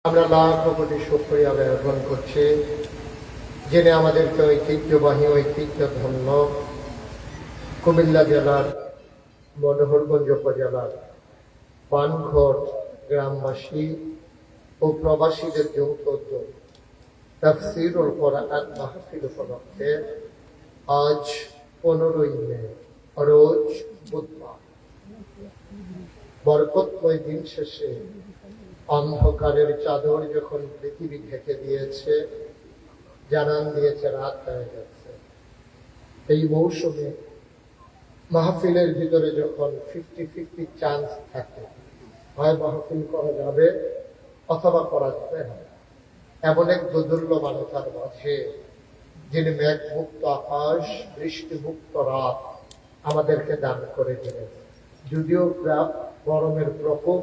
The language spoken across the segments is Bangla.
আমরা লাখ কোটি শুকরিয়া জ্ঞাপন করছি যিনি আমাদেরকে ঐতিহ্যবাহী ঐতিহ্যধন্য কুমিল্লা জেলার মনোহরগঞ্জ উপজেলার পানঘর গ্রামবাসী ও প্রবাসীদের যৌথ উদ্যোগ তাফসীরুল কোরআন মাহফিল উপলক্ষে আজ 15ই মে রোজ বুধবার বরকতময় দিন শেষে অন্ধকারের চাদর যখন পৃথিবী ঢেকে দিয়েছে, জানান দিয়েছে রাত হয়ে যাচ্ছে। এই মৌসুমে মাহফিলের ভিতরে যখন 50-50 চান্স থাকে, হয় মাহফিল করা যাবে অথবা করা যাবে না, এমন এক দোদুল্য মানবতার মাঝে যিনি মেঘমুক্ত আকাশ, বৃষ্টিমুক্ত রাত আমাদেরকে দান করে দিলেন। যদিও গরমের প্রকোপ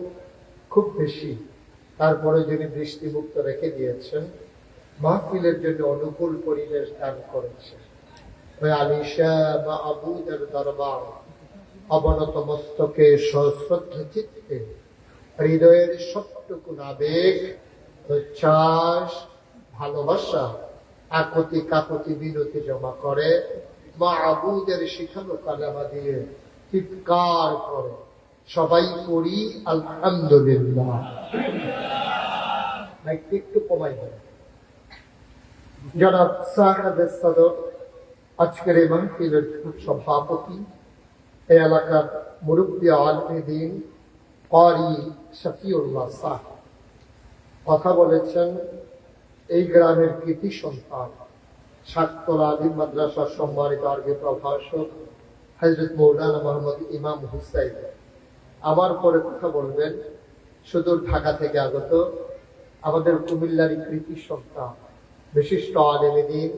খুব বেশি, তারপরে যিনি বৃষ্টিমুক্ত রেখে দিয়েছেন, মাহফিলের জন্য অনুকূল পরিবেশ দান করেছেন। ওই আলিশা মাহবুদের দরবার অবনত মস্তকে সশ্রদ্ধ চিত্তে হৃদয়ের সবটুকু আবেগ, উচ্ছ্বাস, ভালোবাসা, আকুতি কাকুতি বিনতি জমা করে মাহবুদের শিখানো কালামা দিয়ে চিৎকার করে সবাই করি আলহামদুলিল্লাহ। একটু কমাই দেয় জনাব সাহেব সদর, আজকের এই মাহফিলের সভাপতি, এই এলাকার মুরব্বী আলমে দ্বীন ক্বারি শফিউল্লাহ সাহেব কথা বলেছেন। এই গ্রামের কৃতি সন্তান শাকতলা আলিম মাদ্রাসার সম্মানিত আরবি প্রভাষক হযরত মৌলানা মোহাম্মদ ইমাম হুসাইন আমার পরে কথা বলবেন সুদূর ঢাকা থেকে আগত আমাদের কুমিল্লারই কৃতি সন্তান, বিশিষ্ট আলেমে দ্বীন,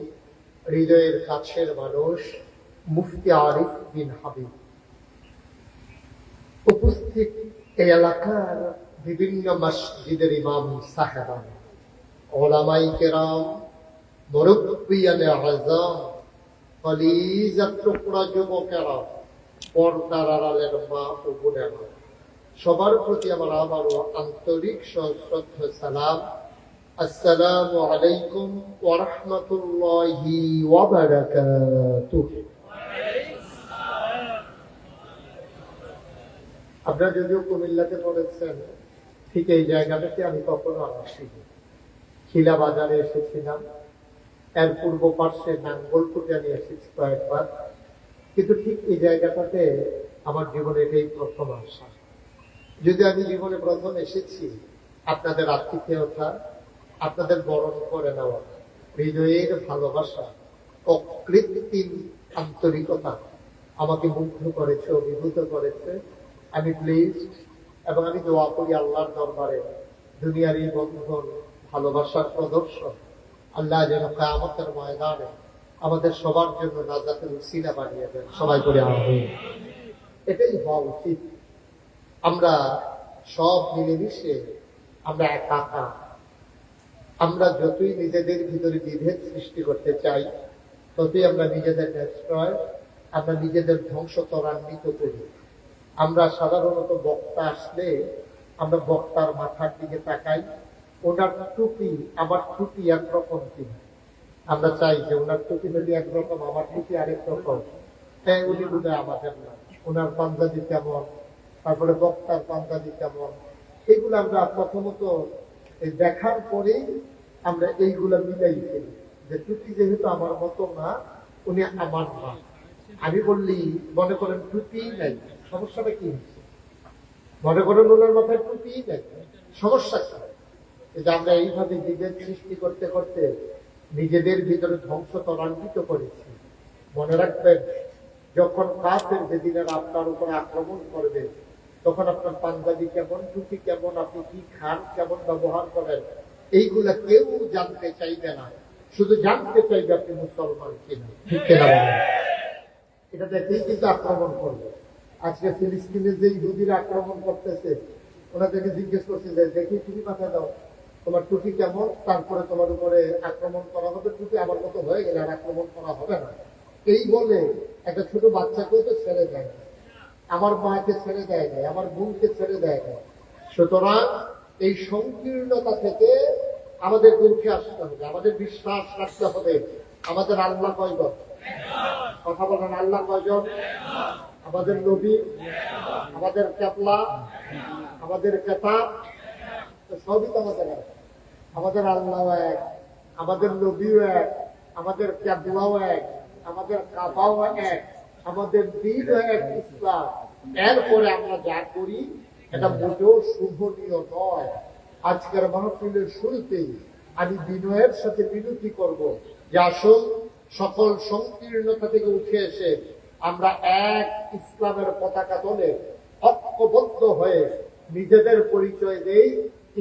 হৃদয়ের কাছের মানুষ মুফতি আরিফ বিন হাবিব। উপস্থিত এই এলাকার বিভিন্ন মসজিদের ইমাম সাহেবান, ওলামাই কেরাম, মুরব্বিয়ানে আযম, কলিজার টুকরা যুবকেরা, পর্দার আড়ালের মা ও বোনেরা, সবার প্রতি আমার আবারও আন্তরিক সশ্রদ্ধ সালাম। আসসালামু আলাইকুম ওয়া রাহমাতুল্লাহি ওয়া বারাকাতুহু। আপনারা যদিও কুমিল্লাতে পড়েছেন, ঠিক এই জায়গাটাতে আমি কখনো আসিনি। খিলা বাজারে এসেছিলাম, এর পূর্ব পার্শ্বে নাঙ্গলকোটে আমি এসেছি কয়েকবার, কিন্তু ঠিক এই জায়গাটাতে আমার জীবনে এটাই প্রথম আসা। যদি আমি জীবনে প্রথম এসেছি, আপনাদের আতিথেয়তা, আপনাদের বরণ করে নেওয়া, হৃদয়ের ভালোবাসা, অকৃত্রিম আন্তরিকতা আমাকে মুগ্ধ করেছে, অভিভূত করেছে। আমি প্লিজড এবং আমি দোয়া করি আল্লাহর দরবারে দুনিয়ার এই বন্ধন, ভালোবাসার প্রদর্শন আল্লাহ যেন কিয়ামতের ময়দানে আমাদের সবার জন্য নাজাতের উসিলা বানিয়ে দেন। সবাই করে আমিন। এটাই হওয়া উচিত। আমরা সব মিলেমিশে আমরা একা। আমরা যতই নিজেদের ভিতরে বিভেদ সৃষ্টি করতে চাই, ততই আমরা নিজেদের ডেস্ট্রয়, আমরা নিজেদের ধ্বংস ত্বরান্বিত করি। আমরা সাধারণত বক্তা আসলে আমরা বক্তার মাথার দিকে তাকাই, ওনার টুপি আমার টুপি একরকম কিনা। আমরা চাই যে ওনার টুপি যদি একরকম, আমার টুপি আরেক রকম, হ্যাঁ উনি বোধহয় আমাদের না, ওনার পাঞ্জাবি কেমন, তারপরে বক্তার পাঞ্জাবি কেমন, এগুলো আমরা প্রথমত দেখার পরেই আমরা এইগুলা মিলাই ফেলি যে টুপি যেহেতু আমার মতো না, উনি আমার না। আমি বললি মনে করেন টুপি নাই, সমস্যাটা কি হচ্ছে? মনে করেন ওনার মাথায় টুপি নাই, সমস্যা কি? যে আমরা এইভাবে বিভেদ সৃষ্টি করতে করতে নিজেদের ভিতরে ধ্বংস ত্বরান্বিত করেছি। মনে রাখবেন, যখন কাফের বেদিনেরা আপনার উপর আক্রমণ করবে, তখন আপনার পাঞ্জাবি কেমন, টুপি কেমন, আপনি কি খান, কেমন ব্যবহার করেন, এইগুলা কেউ জানতে চাইবে না। শুধু জানতে চাইবে আপনি মুসলমান কিনা, ঠিক কিনা বলেন। এটা দেখেই কিন্তু আক্রমণ করবে। আজকে ফিলিস্তিনের যে ইহুদিরা আক্রমণ করতেছে, ওনাদেরকে জিজ্ঞেস করছে যে দেখি টুপি মাথায় দাও, তোমার টুপি কেমন, তারপরে তোমার উপরে আক্রমণ করা হবে। টুপি আমার মতো হয়ে গেলে আর আক্রমণ করা হবে না। এই বলে একটা ছোট বাচ্চাকেও তো ছেড়ে দেয়, আমার মাকে ছেড়ে দেয় নাই, আমার বোনকে ছেড়ে দেয় নাই। সুতরাং এই সংকীর্ণতা থেকে আমাদেরকে উঠে আসতে হবে, আমাদের বিশ্বাস রাখতে হবে আমাদের আল্লাহ কয়জন, কথা বলেন আল্লাহ কয়জন, আমাদের নবী, আমাদের কেবলা, আমাদের কেতাব, সবই তো আমাদের এক। আমাদের আল্লাহ এক, আমাদের নবীও এক, আমাদের কেবলাও এক, আমাদের কাবাও এক, আমাদের দিনও এক ইসলাম। এরপরে আমরা যা করি এটা মোটেও শুভনীয় নয়। আজকের মাহফিলের শুরুতেই আমি বিনয়ের সাথে বিনতি করব যে আসুন সকল সংকীর্ণতা থেকে উঠে এসে আমরা এক ইসলামের পতাকা তলে ঐক্যবদ্ধ হয়ে নিজেদের পরিচয় দেই,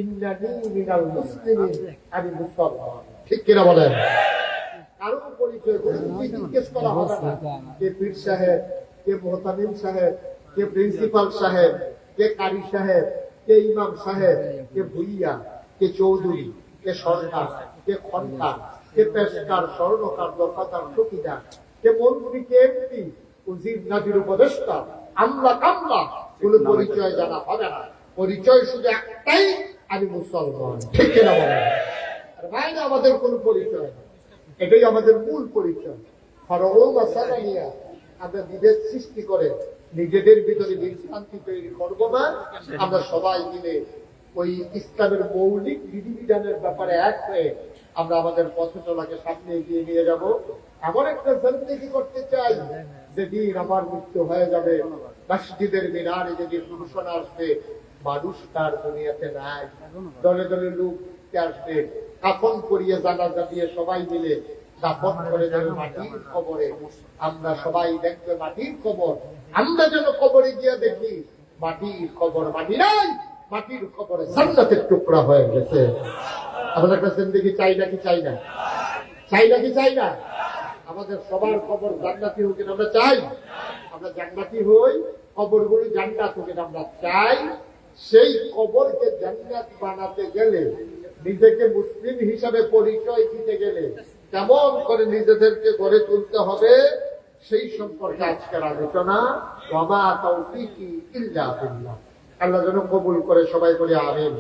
ইন্নানি মিনাল মুসলিমিন, আমি মুসলমান। ঠিক কিনা বলেন? কারণ পরিচয় জিজ্ঞেস করা হবে না কে পীর সাহেব, কে মোহতামিম সাহেব, কে প্রিন্সিপাল সাহেব, কে কারি সাহেব, কে ইমাম সাহেব, কে ভুইয়া, কে চৌধুরী, কে সরকার, কে খন্ডা, কে পেশকার, স্বর্ণকার, দফাদার, চকিদার, কে মন্ত্রী, কে এমপি, উজির নাজির উপদেষ্টা, আমলা কামলা, কোন পরিচয় জানা হবে না। পরিচয় শুধু একটাই, আমি মুসলমান। ঠিক কিনা বলেন? আর বাইরে আমাদের কোন পরিচয় নেই, এটাই আমাদের মূল পরিচয়। আমরা বিভেদ সৃষ্টি করে নিজেদের ভিতরে বিভ্রান্তি তৈরি করবো না। আমরা সবাই মিলে ওই ইসলামের মৌলিক বিধিবিধানের ব্যাপারে এক হয়ে আমরা আমাদের পথ চলাকে সামনে এগিয়ে নিয়ে যাব। এমন একটা জিন্দেগি করতে চাই যেদিন আমার মৃত্যু হয়ে যাবে, মসজিদের মিনারে যেদিন ঘোষণা আসবে মানুষ তার দুনিয়াতে নাই, দলে দলে লোক আসবে, কাফন করিয়ে জানাজা দিয়ে সবাই মিলে দাফন করে দেবে মাটির কবরে। আমরা সবাই দেখবে মাটির কবর, আমরা যেন কবরে গিয়ে দেখি মাটির কবর, মাটি নাই, মাটির কবরে জান্নাতের টুকরা হয়ে গেছে। আমাদের একটা জিন্দেগি চাই নাকি চাই না? চাই নাকি চাই না? আমাদের সবার কবর জান্নাতি হোক, আমরা চাই আমরা জান্নাতি হই, কবরগুলো জান্নাত হোক, আমরা চাই। সেই কবরকে জান্নাত বানাতে গেলে, নিজেকে মুসলিম হিসাবে পরিচয় দিতে গেলে কেমন করে নিজেদেরকে গড়ে তুলতে হবে সেই সম্পর্কে আজকের আলোচনা। ওয়া তাওফীকি ইল্লা বিল্লাহ। আল্লাহ যেন কবুল করে, সবাই বলি আমিন।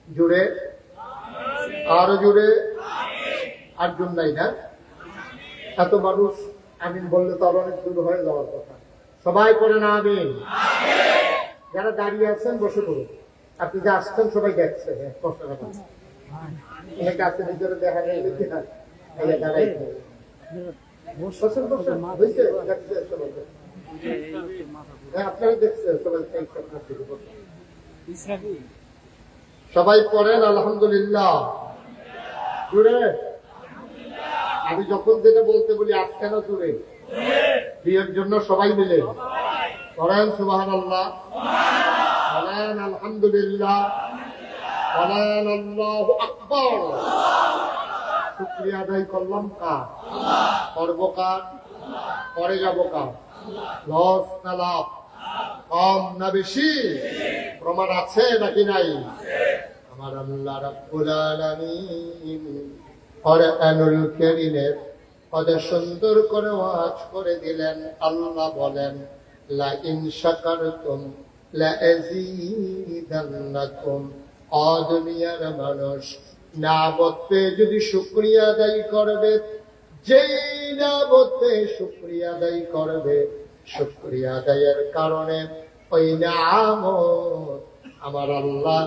জুড়ে, আরো জুড়ে, আর জন নাই না? এত মানুষ আমিন বললে তো আর অনেক দূর হয়ে যাওয়ার কথা। সবাই বলেন আমিন। যারা দাঁড়িয়ে আছেন বসে পড়ুন। আপনি যে আসছেন সবাই দেখছেন, কষ্ট কথা গাছের ভিতরে দেখা যায় আপনারা দেখছেন সবাই পড়েন আলহামদুলিল্লাহ। জুড়ে, আমি যখন যেটা বলতে বলি আজকে না জুড়ে, বিয়ের জন্য সবাই মিলে পড়েন সুবহানাল্লাহ, বলেন আলহামদুলিল্লাহ, বলেন আল্লাহু আকবার। শুকরিয়া আদায় করলাম কার? করবো কার? করে যাবো কার? লস না লাভ? কম না বেশি? প্রমাণ আছে নাকি নাই? আমার আল্লাহ রাব্বুল আলামিন কুরআনুল কারীমের কত সুন্দর করে ওয়াজ করে দিলেন। আল্লাহ বলেন লা ইন শাকারতুম লা আযীদান্নাকুম। দুনিয়ার মানুষ নিয়ামতে যদি শুকরিয়া আদায় করবে, যেই নিয়ামতে শুকরিয়া আদায় করবে, শুকরিয়া আদায়ের কারণে ওই নিয়ামত আমার আল্লাহ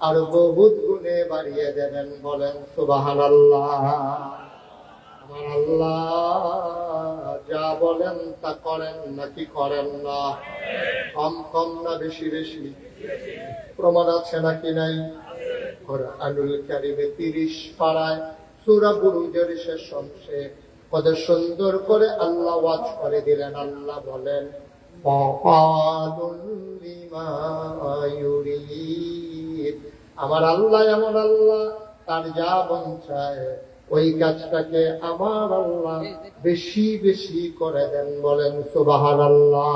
আরো বহুত গুণে বাড়িয়ে দেবেন। বলেন সুবহানাল্লাহ। আমার আল্লাহ যা বলেন তা করেন নাকি করেন না? কম কম না বেশি বেশি? প্রমাণ আছে নাকি নাই? কুরআনুল কারীমে 30 পারায় সূরা বুরুজের শেষ অংশে কত সুন্দর করে আল্লাহ ওয়াজ করে দিলেন। আল্লাহ বলেন ফাআলুল লিমা ইউরিদ। আমার আল্লাহ এমন আল্লাহ, তার যা মন চায় ওই কাজটাকে আমার আল্লাহ বেশি বেশি করে দেন। বলেন সুবহানাল্লাহ।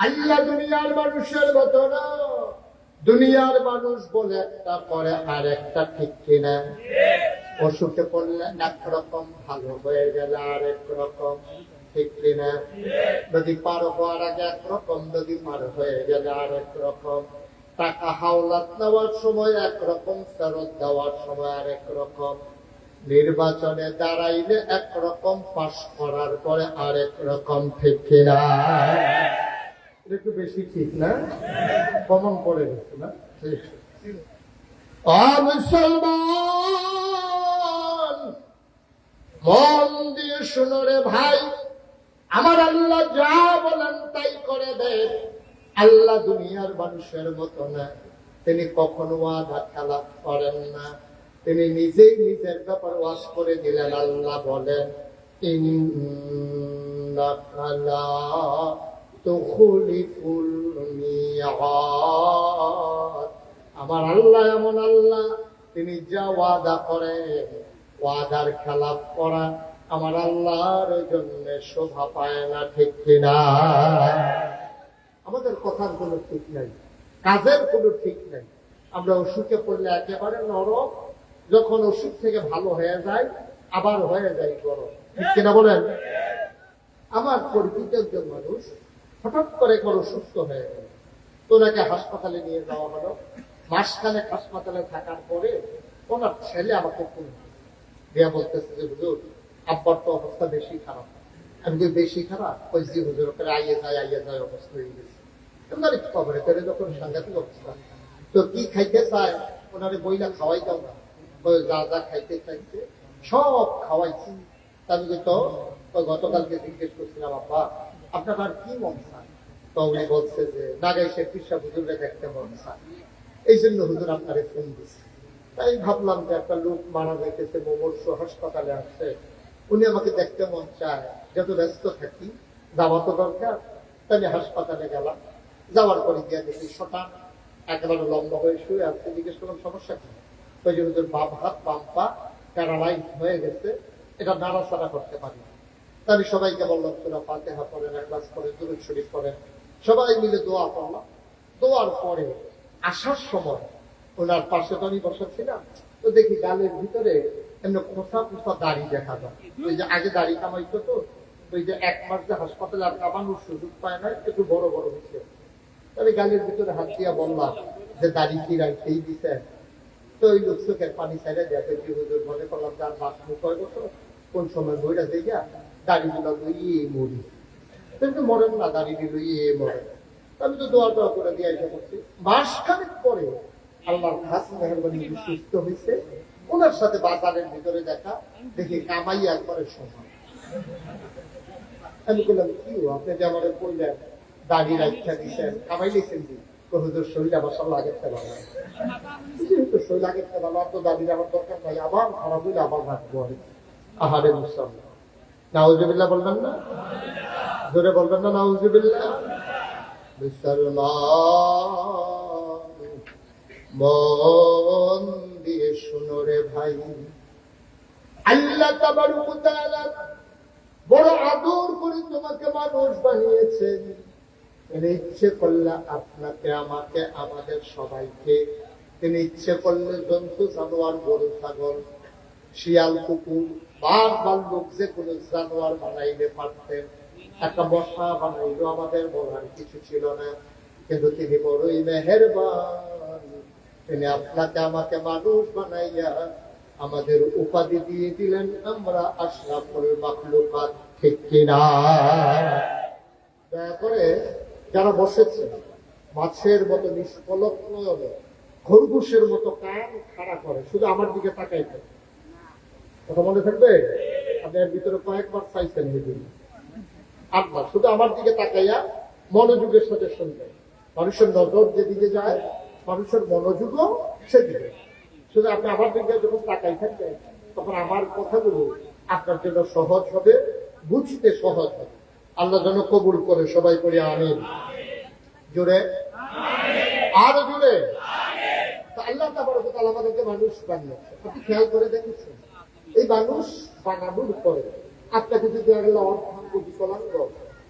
আল্লাহ দুনিয়ার মানুষের মতো না। দুনিয়ার মানুষ বলে একটা করে আর একটা, ঠিক কিনা? অসুখে পড়লে একরকম, ভালো হয়ে গেলে আর একরকম, ঠিক কিনা? যদি পার হওয়ার আগে একরকম, যদি পার হয়ে গেলে আর একরকম। টাকা হাওলাত নেওয়ার সময় একরকম, ফেরত দেওয়ার সময় আরেক রকম, নির্বাচনে দাঁড়াইলে একরকম, পাশ করার পরে আরেক রকম। ঠিক কিনা? একটু বেশি ঠিক না? কমন পড়ে গেছে না? মুসলমান মন দিয়ে শুনো রে ভাই, আমার আল্লাহ যা বলেন তাই করে দেন। আল্লাহ দুনিয়ার মানুষের মতো না, তিনি কখনো ওয়াদা খেলাপ করেন না। তিনি নিজেই নিজের ব্যাপার ওয়াজ করে দিলেন। আল্লাহ বলেন, ইন্নাকা লা তুখলিফুল মিআদ। আমার আল্লাহ এমন আল্লাহ, তিনি যা ওয়াদা করেন, ওয়াদার খেলাপ করা আমার আল্লাহর জন্য শোভা পায় না। ঠিক কিনা? আমাদের কথার কোনো ঠিক নাই, কাজের কোনো ঠিক নাই। আমরা অসুখে পড়লে একেবারে নরম, যখন অসুখ থেকে ভালো হয়ে যায় আবার হয়ে যায় গরম। ঠিক কিনা বলেন? আমার পরিচিত একজন মানুষ হঠাৎ করে একবার অসুস্থ হয়ে গেল, তো ওনাকে হাসপাতালে নিয়ে যাওয়া হলো। মাসখানেক হাসপাতালে থাকার পরে ওনার ছেলে আমাকে ফোন দিয়া বলতেছে যে হুজুর, আব্বার তো অবস্থা বেশি খারাপ। আমি যে বেশি খারাপ, ওই যে হুজুর ওকে আইয়ে যায় অবস্থা হয়ে গেছে। ওনার খবরে পেলে যখন সাংঘাতিক অবস্থা, তো কি খাইতে চায় ওনারে বইলা খাওয়াই দাও না, যা যা খাইতে চাইছে সব খাওয়াইছি। আমি তো গতকালকে জিজ্ঞেস করছিলাম, আব্বা আপনার আর কি মন চায়? তো উনি বলছে যে নাগাই শেখ পিসা হুজুরে দেখতে মন চায়, এই জন্য হুজুর আপনারে ফোন দিচ্ছে। তাই ভাবলাম যে একটা লোক মারা যাইতেছে, মুমূর্ষ, হাসপাতালে আসছে, উনি আমাকে দেখতে মন চায়, যত ব্যস্ত থাকি যাওয়া তো দরকার। তাই হাসপাতালে গেলাম। যাওয়ার পরে গিয়ে দেখি শটান একেবারে লম্বা হয়ে শুয়ে আছে। জিজ্ঞেস করলাম সমস্যা কি? ওই যে হুজুর বাম হাত বাম পা প্যারালাইজ হয়ে গেছে, এটা নাড়াচাড়া করতে পারি না। আমি সবাইকে বললাম সুরা ফাতিহা পড়েন, ইখলাস পড়েন, দুরূদ শরীফ পড়েন। সবাই মিলে দোয়া করলাম। দোয়ার পরে আসার সময় ওনার পাশে তো আমি বসা ছিলাম, তো দেখি গালের ভিতরে এমনি খোসা খোসা দাড়ি দেখা যায়। ওই যে আগে দাড়ি কামাইতো, তো ওই যে এক মাস যে হাসপাতালে আর কামানোর সুযোগ পায় না, একটু বড় বড় হচ্ছে। আমি গালের ভিতরে হাত দিয়া বললাম যে দাড়ি কি রাখতেই দিচ্ছেন? তো ওই লোক চোখের পানি ছাইড়া দেখে কি হুজুর, মনে করলাম যার বাস মুখ হয়ে গেছে, কোন সময় বইটা দেখা দাড়ি গুলো লইয়ে মরি, কিন্তু মরেন না, দাড়ি লইয়ে মরেন। আমি তো দোয়া দোয়া করে দিয়ে এসে করছি। মাসখানেক পরে আল্লাহর খাস মেহরবানি সুস্থ হয়েছে। ওনার সাথে বাজারের ভিতরে দেখা, দেখি কামাই একবারে সমান। আমি বললাম কি আপনি যে আমাদের বললেন দাড়ি রাখা দিচ্ছেন, কামাই লিখছেন কি? হুজুর শরীর আমার সব লাগেতে ভালো, যেহেতু শরীর লাগেতে ভালো, আর তো দাড়ির আমার দরকার নাই, আবার খারাপ হইলে আবার রাখবো। আহারে মুসলমান, নাউজুবিল্লাহ বলবেন না? জোরে বলবেন না নাউজুবিল্লাহ? মুসলমান মন দিয়ে শুনো রে ভাই, আল্লাহ তাবারক ওয়া তাআলা বড় আদর করে তোমাকে মানুষ বানিয়েছেন। তিনি ইচ্ছে করলে আপনাকে, আমাকে, আমাদের সবাইকে, তিনি ইচ্ছে করলে জন্তু জানোয়ার, গরু ছাগল, শিয়াল কুকুর, বারবার লোক যে কোনো জানোয়ার বানাইলে পারতেন, একটা মশা বানাইলো, আমাদের বলার কিছু ছিল না। কিন্তু তিনি বড়ই মেহেরবান, তিনি আপনাকে আমাকে মানুষ বানাইয়া আমাদের উপাধি দিয়ে দিলেন, আমরা আশরাফুল মাখলুকাত। ঠিক কিনা? দয়া করে যারা বসেছে মাছের মতো নিষ্পলক নয়নে, খরগোশের মতো কান খাড়া করে শুধু আমার দিকে তাকাইতে, কথা মনে থাকবে? আপনার ভিতরে কয়েকবার চাইছেন নিজের আপনার, শুধু আমার দিকে তাকাইয়া মনোযোগের সাথে শুনবেন। মানুষের নজর যেদিকে যায়, মানুষের মনোযোগও সেদিকে। শুধু আপনি আমার দিকে যখন তাকাই থাকবেন, তখন আমার কথাগুলো আপনার জন্য সহজ হবে, বুঝতে সহজ হবে। আল্লাহ যেন কবুল করে, সবাই করি আমিন। জোরে আরো জোরে। আল্লাহ তাবারক ওয়া তাআলা আমাদেরকে মানুষ বানিয়েছে। আপনি খেয়াল করে দেখেছেন, এই মানুষ বানানোর পরে আপনাকে যদি আল্লাহ অর্ধাঙ্গ বিকলাঙ্গ,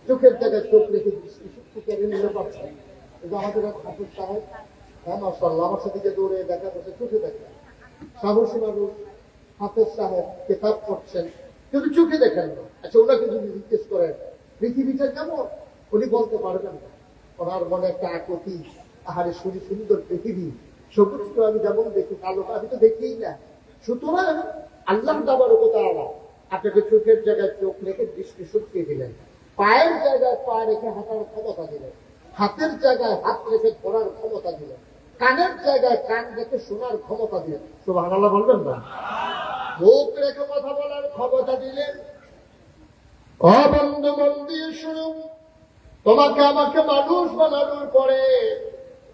চোখের জায়গায় চোখ রেখে দৃষ্টিশক্তি কেড়ে নিতে পারছেন। কিন্তু আমাদের হাফিজ সাহেব, হ্যাঁ মাশাআল্লাহ, আমার সাথে দৌড়ে দেখা যাচ্ছে, চোখে দেখা। সাহসী মানুষ হাফিজ সাহেব কিতাব পড়ছেন, কিন্তু চোখে দেখেন না। আচ্ছা, ওনাকে যদি জিজ্ঞেস করেন পৃথিবীটা কেমন, উনি বলতে পারবেন না। ওনার মনে একটা আকুতি, আহারে শুনি সুন্দর পৃথিবী, সবুজ তো আমি যেমন দেখি, কালোটা আমি তো দেখিই না। সুতরাং আল্লাহ তাআলা আপনাকে চোখের জায়গায় চোখ রেখে দৃষ্টি শক্তি দিলেন, পায়ের জায়গায় পা রেখে হাঁটার ক্ষমতা দিলেন, হাতের জায়গায় হাত রেখে ধরার ক্ষমতা দিলেন, কানের জায়গায় কান রেখে শোনার ক্ষমতা দিলেন। সুবহানাল্লাহ বলবেন না? মুখ রেখে কথা বলার ক্ষমতা দিলেন। অবন্ধ মন দিয়ে শুনুন, তোমাকে আমাকে মানুষ বানানোর পরে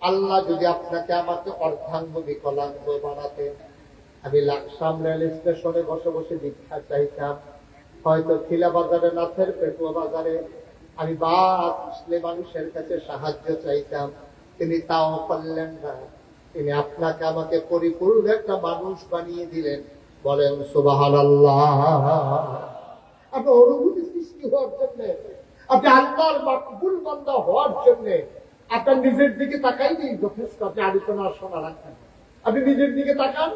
আল্লাহ যদি আপনাকে আমাকে অর্ধাঙ্গ বিকলাঙ্গ বানাতেন, আমি লাকসাম রেল স্টেশনে বসে বসে ভিক্ষা চাইতাম, হয়তো খিলা বাজারে, নাথের পেটুয়া বাজারে আমি বাস আসলে মানুষের কাছে সাহায্য চাইতাম, তিনি তাও পারলেন না। তিনি আপনাকে আমাকে পরিপূর্ণ একটা মানুষ বানিয়ে দিলেন। বলেন সুবহানাল্লাহ। আপনার অনুভূতি সৃষ্টি হওয়ার জন্য, আপনি আল্লাহর মাকবুল বান্দা হওয়ার জন্য আপনার নিজের দিকে তাকাই দিন যথেষ্ট। আপনি আলোচনা শোনা রাখেন, আপনি নিজের দিকে তাকান,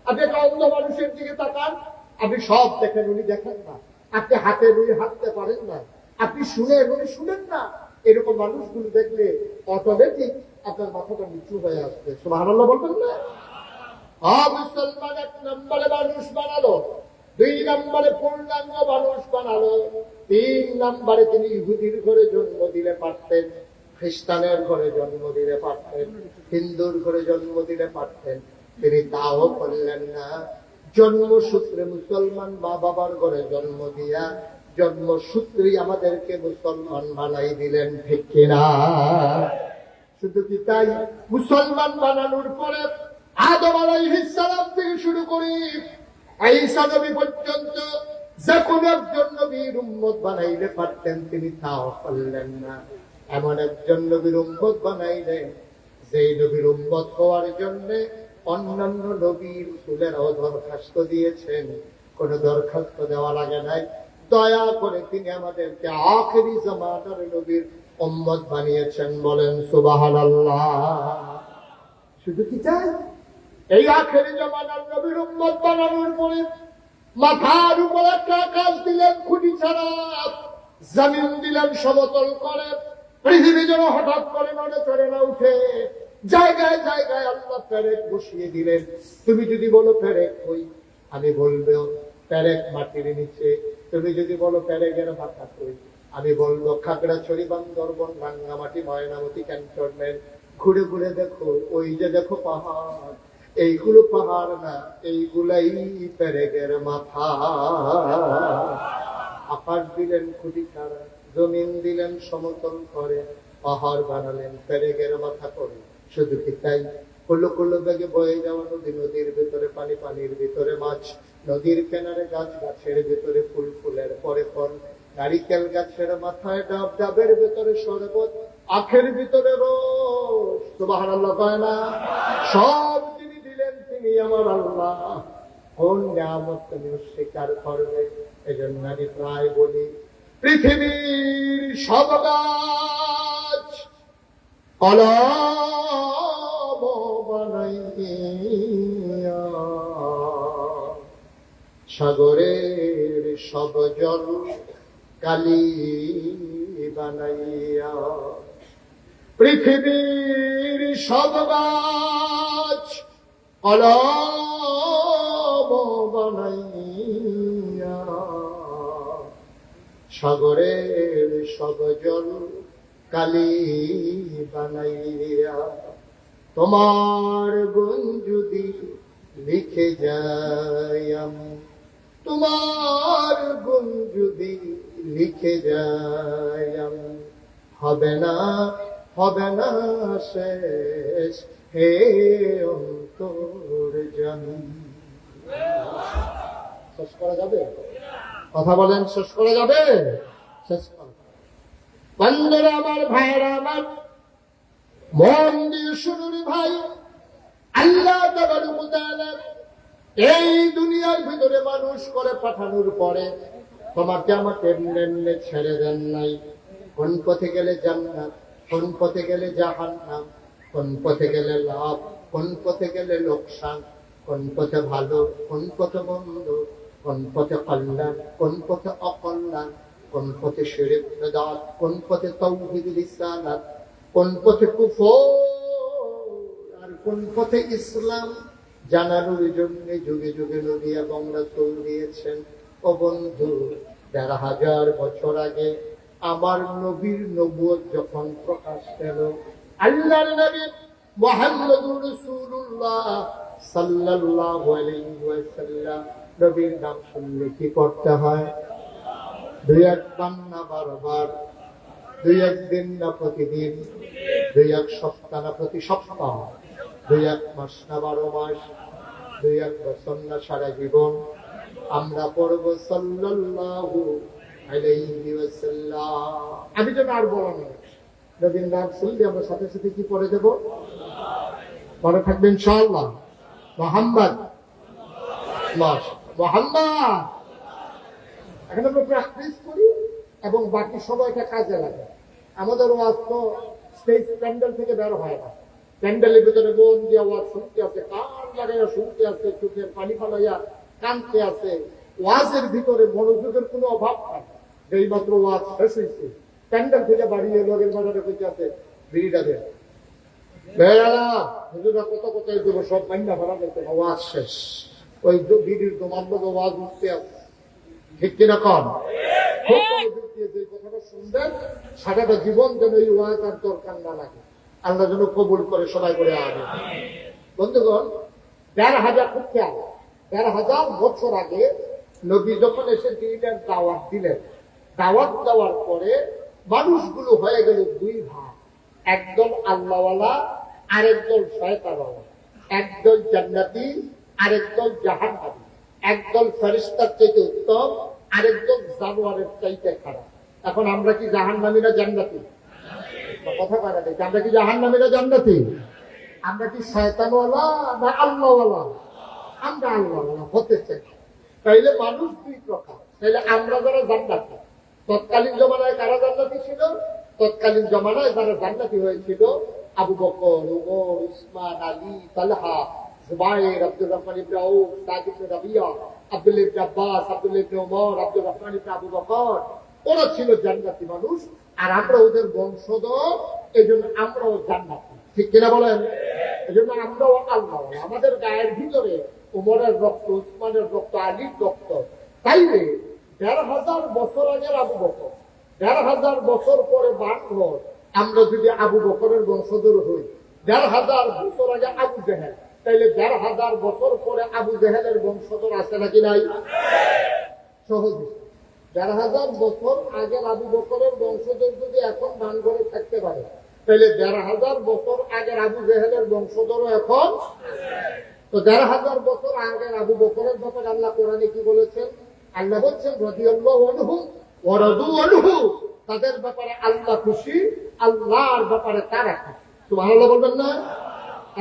আপনি একটা অন্ধ মানুষের দিকে তাকান, আপনি সব দেখেন, উনি দেখেন না। আপনি হাতে উনি হাঁটতে পারেন না, আপনি শুনেন উনি শুনেন না। এরকম মানুষগুলো দেখলে অটোমেটিক আপনার মাথাটা নিচু হয়ে আসবে। সুবহানাল্লাহ বলবেন না? মুসলমান 1 নম্বরে মানুষ বানালো, 2 নম্বরে পূর্ণাঙ্গ মানুষ বানালো, 3 নম্বরে তিনি ইহুদির ঘরে জন্ম দিলে পারতেন, খ্রিস্টানের ঘরে জন্ম দিলে পারতেন, হিন্দুর ঘরে জন্ম দিলে পারতেন, তিনি তাও করলেন না। জন্মসূত্রে মুসলমান মা বাবার ঘরে জন্ম দিয়া জন্মসূত্রেই আমাদেরকে মুসলমান বানাই দিলেন। ঠিক কিনা? শুধু কি তাই? মুসলমান বানানোর পরে আদম আলাইহিস সালাম থেকে শুরু করি ঈসা নবী পর্যন্ত যে কোন একজন নবীর উম্মত বানাইলে পারতেন, তিনি তাও পারলেন না। এমন একজন নবীর উম্মত বানাইলেন যেই নবীর উম্মত হওয়ার জন্য অন্যান্য নবী রাসূলেরাও দরখাস্ত দিয়েছেন, কোন দরখাস্ত দেওয়া লাগে নাই। দয়া করে তিনি আমাদেরকে আখেরি জামানার নবীর উম্মত বানিয়েছেন। বলেন সুবহানাল্লাহ। শুধু কি তাই? এই আখেরি জামানার নবীর উম্মত বানানোর পরে মাথার উপর একটা আকাশ দিলেন খুঁটি ছাড়া, জমিন দিলেন সমতল করে, পৃথিবী যেন হঠাৎ করে নড়ে চড়ে না উঠে। জায়গায় জায়গায় আল্লাহ পেরেক বসিয়ে দিলেন। তুমি যদি বলো পেরেক হই, আমি বলবো পেরেক মাটির নিচে। তুমি যদি বলো পেরেকের মাথা কই, আমি বলবো খাগড়াছড়ি, বান্দরবন, রাঙ্গামাটি, ময়নামতি ক্যান্টনমেন্ট। ঘুরে ঘুরে দেখো, ওই যে দেখো পাহাড়, এইগুলো পাহাড় না, এইগুলাই পেরেকের মাথা। আকাশ দিলেন খুঁটি ছাড়া, জমিন দিলেন সমতল করে, পাহাড় বানালেন পেরেকের মাথা করে। শুধু কি তাই? কুলো কুলো বেগে বয়ে যাওয়া নদী, নদীর ভিতরে পানি, পানির ভিতরে মাছ, নদীর কিনারে গাছ, গাছের ভিতরে ফুল, ফুলের পরে ফল, নারিকেল গাছের মাথায় ডাব, ডাবের ভিতরে শরবত, আখের ভিতরে রস। সুবহানাল্লাহ কয় না? সব তিনি দিলেন, তিনি আমার আল্লাহ। কোন নিয়ামত তুমি স্বীকার করবে? এজন্য আমি প্রায় বলি, পৃথিবীর সব গাছ কলম বানাইয়া, সাগরের সব জল কালি বানাইয়া, পৃথিবীর সব গাছ কলম বানাইয়া, সাগরের সব জল কালি বানাইয়া, তোমার গুণ যদি লিখে যাই আমি, তোমার গুণ যদি লিখে যাই আমি, হবে না, হবে না শেষ হে অন্তর্যামী। শেষ করা যাবে? কথা বলেন, শেষ করা যাবে? শেষ করা। বন্ধুরা আমার, ভাইরা আমার, মন দিয়ে শুনুন ভাই। আল্লাহ তাআলা এই দুনিয়ার ভিতরে মানুষ করে পাঠানোর পরে তোমাকে আমাকে এমনি এমনি ছেড়ে দেন নাই। কোন পথে গেলে জান্নাত, কোন পথে গেলে জাহান্নাম, কোন পথে গেলে লাভ, কোন পথে গেলে লোকসান, কোন পথে ভালো, কোন পথে মন্দ, কোন পথে কল্যাণ, কোন পথে অকল্যাণ, কোন পথে শিরক বিদআত, কোন পথে তাওহীদ রিসালাত, কোন পথে কুফর, কোন পথে ইসলাম জানানোর জন্য যুগে যুগে নবী এবং রাসূল দিয়েছেন। ও বন্ধু, ১৫০০ বছর আগে আমার নবীর নবুয়ত যখন প্রকাশ পেল, আল্লাহর নবী মুহাম্মদুর রাসূলুল্লাহ সাল্লাল্লাহু আলাইহি ওয়াসাল্লাম নবীর নাম শুনলে কি করতে হয়? ২-১ না বারবার, ২-১ দিন না প্রতিদিন, ২-১ সপ্তাহ না প্রতি সপ্তাহ, ২-১ মাস না ১২ মাস, ২-১ বছর না সারা জীবন আমরা পড়ব সাল্লাল্লাহু আলাইহি ওয়াসাল্লাম। আমি যেন আর বলা নয়, নবীর নাম শুনলে আমরা সাথে সাথে কি পড়ে দেব? পরে থাকবে ইনশাআল্লাহ মুহাম্মদ মুহাম্মদ। এখন আমরা প্র্যাকটিস করি এবং বাকি সময়টা কাজে লাগে। আমাদের ওয়াজ তো স্টেজ প্যান্ডেল থেকে বের হয় না। প্যান্ডেলের ভিতরে মন দিয়ে ওয়াজ শুনতে আছে, কান লাগাইয়া শুনতে আছে, চোখের পানি ফালাইয়া কানতে আছে। ওয়াজের ভিতরে মনোযোগের কোনো অভাব নাই। যেই মাত্র ওয়াজ শেষ হয়েছে, প্যান্ডেল থেকে বাড়িয়ে লগের বাজারে বসে আছে বিড়িটা দেয় কত কোথায় দেবো, সব মাইনা ভাড়া দিতে ওয়াজ শেষ। ওই বিড়ির দোমার লোক ওয়াজ উঠতে আছে, ঠিক কিনা কম? যে কথাটা শুনবেন সারাটা জীবন যেন এই ওয়াজ আর দরকার না লাগে। আল্লাহ যেন কবুল করে সবাই করে আগে। বন্ধুগণ, ১৫০০ খুব খেয়াল, ১৫০০ বছর আগে নবী যখন এসে দিলেন, দাওয়াত দিলেন, দাওয়াত দেওয়ার পরে মানুষগুলো হয়ে গেল দুই ভাগ। একদল আল্লাহওয়ালা, আরেকদল শয়তানওয়ালা। একদল জান্নাতি, আরেকদল জাহান্নামী। একদল ফেরেশতার চাইতে উত্তম, আরেকদল জানোয়ারের চাইতে খারাপ। এখন আমরা কি জাহান্নামী না জান্নাতি? কথা বলা যায়, আমরা কি জাহান্নামী না জান্নাতি? আমরা কি শয়তানওয়ালা না আল্লাহওয়ালা? আমরা আল্লাহওয়ালা হতে চাই। তাইলে মানুষ দুই প্রকার। তাইলে আমরা যারা জান্নাতি, তৎকালীন জমানায় কারা জান্নাতি ছিল? তৎকালীন জমানায় যারা জান্নাতি হয়েছিল আবু বকর, উমর, উসমান, আলী, তালহা, জুবাইর, আব্দুর রহমান ইবনে আউফ, সাদ ইবনে রাবিয়া, আব্দুল্লাহ ইবনে আব্বাস, আব্দুল্লাহ ইবনে ওমর, আব্দুর রহমান ইবনে আবু বকর, ওরা ছিল জান্নাতি মানুষ। আর আমরা ওদের বংশধর, এই জন্য আমরাও জান্নাতি। ঠিক কিনা বলেন? এই জন্য আমরাও আল্লাহ। আমাদের গায়ের ভিতরে উমরের রক্ত, উসমানের রক্ত, আলীর রক্ত। তাইলে ১৫০০ বছর আগের আবু বকর, ১৫০০ বছর পরে বানঘর, আমরা যদি আবু বকরের বংশধর হই, ১৫০০ বছর আগে আবু জেহেল, তাইলে ১৫০০ বছর পরে আবু জেহেলের বংশধর আছে নাকি নাই? সহজ। ১৫০০ বছর আগের আবু বকরের বংশধর যদি এখন বানঘরে থাকতে পারে, তাইলে ১৫০০ বছর আগের আবু জেহেলের বংশধরও এখন। তো ১৫০০ বছর আগের আবু বকরের ব্যাপারে আল্লাহ কোরআনে কি বলেছেন? আল্লাহ বলছেন রাদিয়াল্লাহু আনহু ওয়া রাদু আনহু, তাদের ব্যাপারে আল্লাহ খুশি, আল্লাহর ব্যাপারে তারা খুশি। সুবহানাল্লাহ বলবেন না?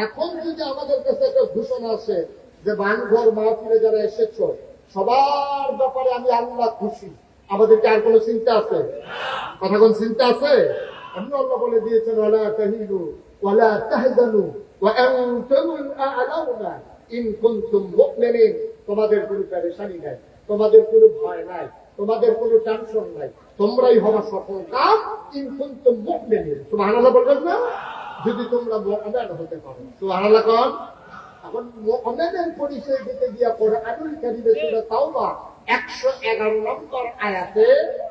এখন যদি আমাদের কাছে একটা ঘোষণা আসে যে বানঘর মাহফিলে যারা এসেছো সবার ব্যাপারে আমি আল্লাহ খুশি, আমাদেরকে আর কোনো চিন্তা আছে? কথা কোন চিন্তা আছে? এমন আল্লাহ বলে দিয়েছেন ওয়ালা তাহিনু ওয়ালা তাহজানু ওয়া আনতুমুল আ'লাউনা ইন কুনতুম মুমিনিন। তোমাদের কোনো পেরেশানি নাই, তোমাদের কোনো ভয় নাই, তোমাদের কোনো টেনশন নাই, তোমরাই হবা সফল কাম ইন কুনতুম মুমিনিন। সুবহানাল্লাহ বলবেন না? যদি তোমরা মুমিন হতে পারো। সুবহানাল্লাহ কোন? এখন মুমিনের পরিচয় দিতে গিয়া কোরআনুল কারীমে সূরা তাওবা ১১১ নম্বর আয়াতে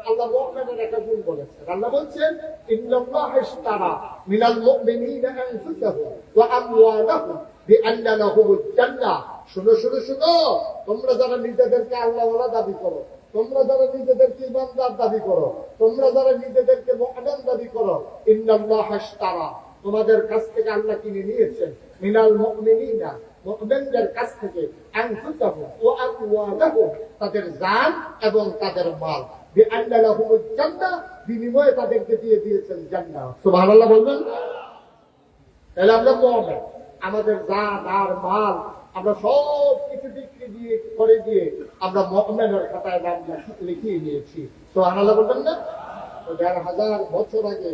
আল্লাহ মুমিনের একটা গুণ বলেছেন। আল্লাহ বলছেন ইন্নাল্লাহা ইশতারা মিনাল মুমিনিনা আনফুসাহুম ওয়া আমওয়ালাহুম বিআন্না লাহুমুল জান্নাহ। শুনো শুনো শুনো, তোমরা যারা নিজেদেরকে আল্লাহওয়ালা দাবি করো, তোমরা যারা নিজেদেরকে ইমানদার দাবি করো, তোমরা যারা নিজেদেরকে মুমিন দাবি করো, ইন্নাল্লাহা ইশতারা, তোমাদের কাছ থেকে আল্লাহ কিনে নিয়েছেন মিনাল মুমিনিনা, মুমিনদের কাছ থেকে আনফুসাহুম ওয়া আমওয়ালাহুম, তাদের জান এবং তাদের মাল, বিআন্না লাহুমুল জান্নাহ, বিনিময়ে তাদেরকে দিয়ে দিয়েছেন জান্নাত। সুবহানাল্লাহ বলবেন? তাহলে আমরা মুমিন, আমাদের জান আর মাল আমরা সব কিছু বিক্রি দিয়ে করে দিয়ে আমরা মুমিনের খাতায় নাম লিখিয়ে নিয়েছি। সুবহানাল্লাহ বলবেন না? ১৫০০ বছর আগে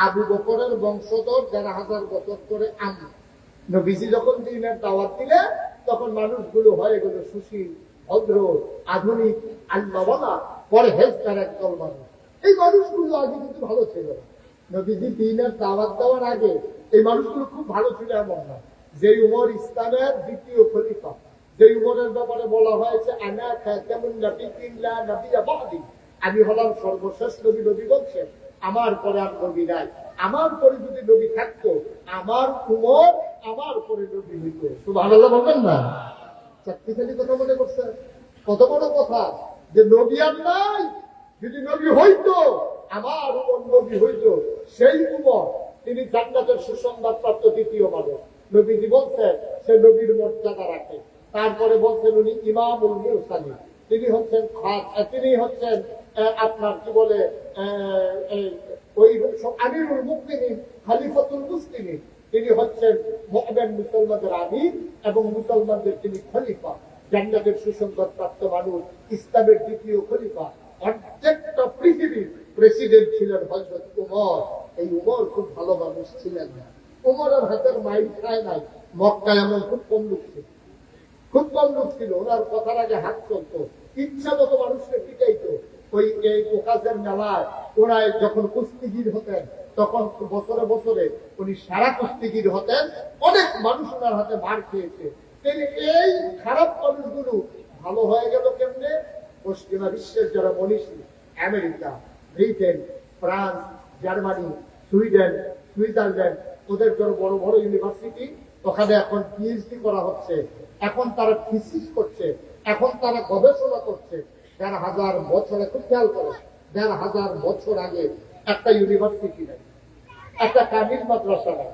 আবু বকরের বংশধর ১৫০০ বছর করে আমি। নবীজি যখন দিনের দাওয়াত দিলে তখন মানুষগুলো হয়ে গেল সুশীল, ভদ্র, আধুনিক, আল্লাহওয়ালা, পরহেজগার একদল মানুষ। এই মানুষগুলো আগে কিন্তু ভালো ছিল না। নবীজি দিনের দাওয়াত দেওয়ার আগে এই মানুষগুলো খুব ভালো ছিল এমন না। যে উমর ইসলামের দ্বিতীয় খলিফা, যে উমরের ব্যাপারে বলা হয়েছে আনা খাতামুন নাবিয়্যিন লা নাবিয়্যা বা'দি, আমি হলাম সর্বশেষ নবী, নবী বংশের, আমার পরে আর নবী নাই। আমার পরে যদি নবী থাকতো, আমার উমর আমার পরে নবী হইত। সুবহানাল্লাহ বলবেন না? চাকরিখালি কথা মনে করছে, কত বড় কথা যে নবী আর নাই, যদি নবী হইতো আমার উমর নবী হইতো। সেই উমর তিনি জান্নাতের সুসংবাদ প্রাপ্ত দ্বিতীয় মানুষ। নবীজি বলছেন সে নবীর মর্যাদা রাখে। তারপরে বলছেন উনি ইমামুল মুরসালিন, তিনি হচ্ছেন আপনার কি বলে ওই আমিরুল মুমিনিন, খলিফাতুল মুসলিমিন, তিনি হচ্ছেন মুমিন মুসলমানদের আমির এবং মুসলমানদের তিনি খলিফা, জান্নাতের সুসংবাদ প্রাপ্ত মানুষ, ইসলামের দ্বিতীয় খলিফা। অর্ধেকটা পৃথিবীর প্রেসিডেন্ট ছিলেন হযরত উমর। এই উমর খুব ভালো মানুষ ছিলেন না, উমরের হাতের মাইল খায় নাই। মক্কায় এমন খুব কম লোক ছিল, খুব কম লোক ছিল, ওনার কথার আগে হাত চলতো, ইচ্ছা মতো মানুষকে পিটাইতো। ওই এই ওকাজের মেলায় ওরা যখন কুস্তিগির হতেন, তখন বছরে বছরে উনি সারা কুস্তিগির হতেন। অনেক মানুষ ওনার হাতে মার খেয়েছে। এই খারাপ মানুষগুলো ভালো হয়ে গেল কেমনে? পশ্চিমা বিশ্বের যারা মনীষী, America, Britain, France, Germany, Sweden, Switzerland, ওদের জন্য বড় বড় ইউনিভার্সিটি, ওখানে এখন পিএইচডি করা হচ্ছে, এখন তারা থিসিস করছে, এখন তারা গবেষণা করছে। ১,৫০০ বছর, খুব খেয়াল করে, ১,৫০০ বছর আগে একটা ইউনিভার্সিটি নাই, একটা কামিল মাদ্রাসা নাই,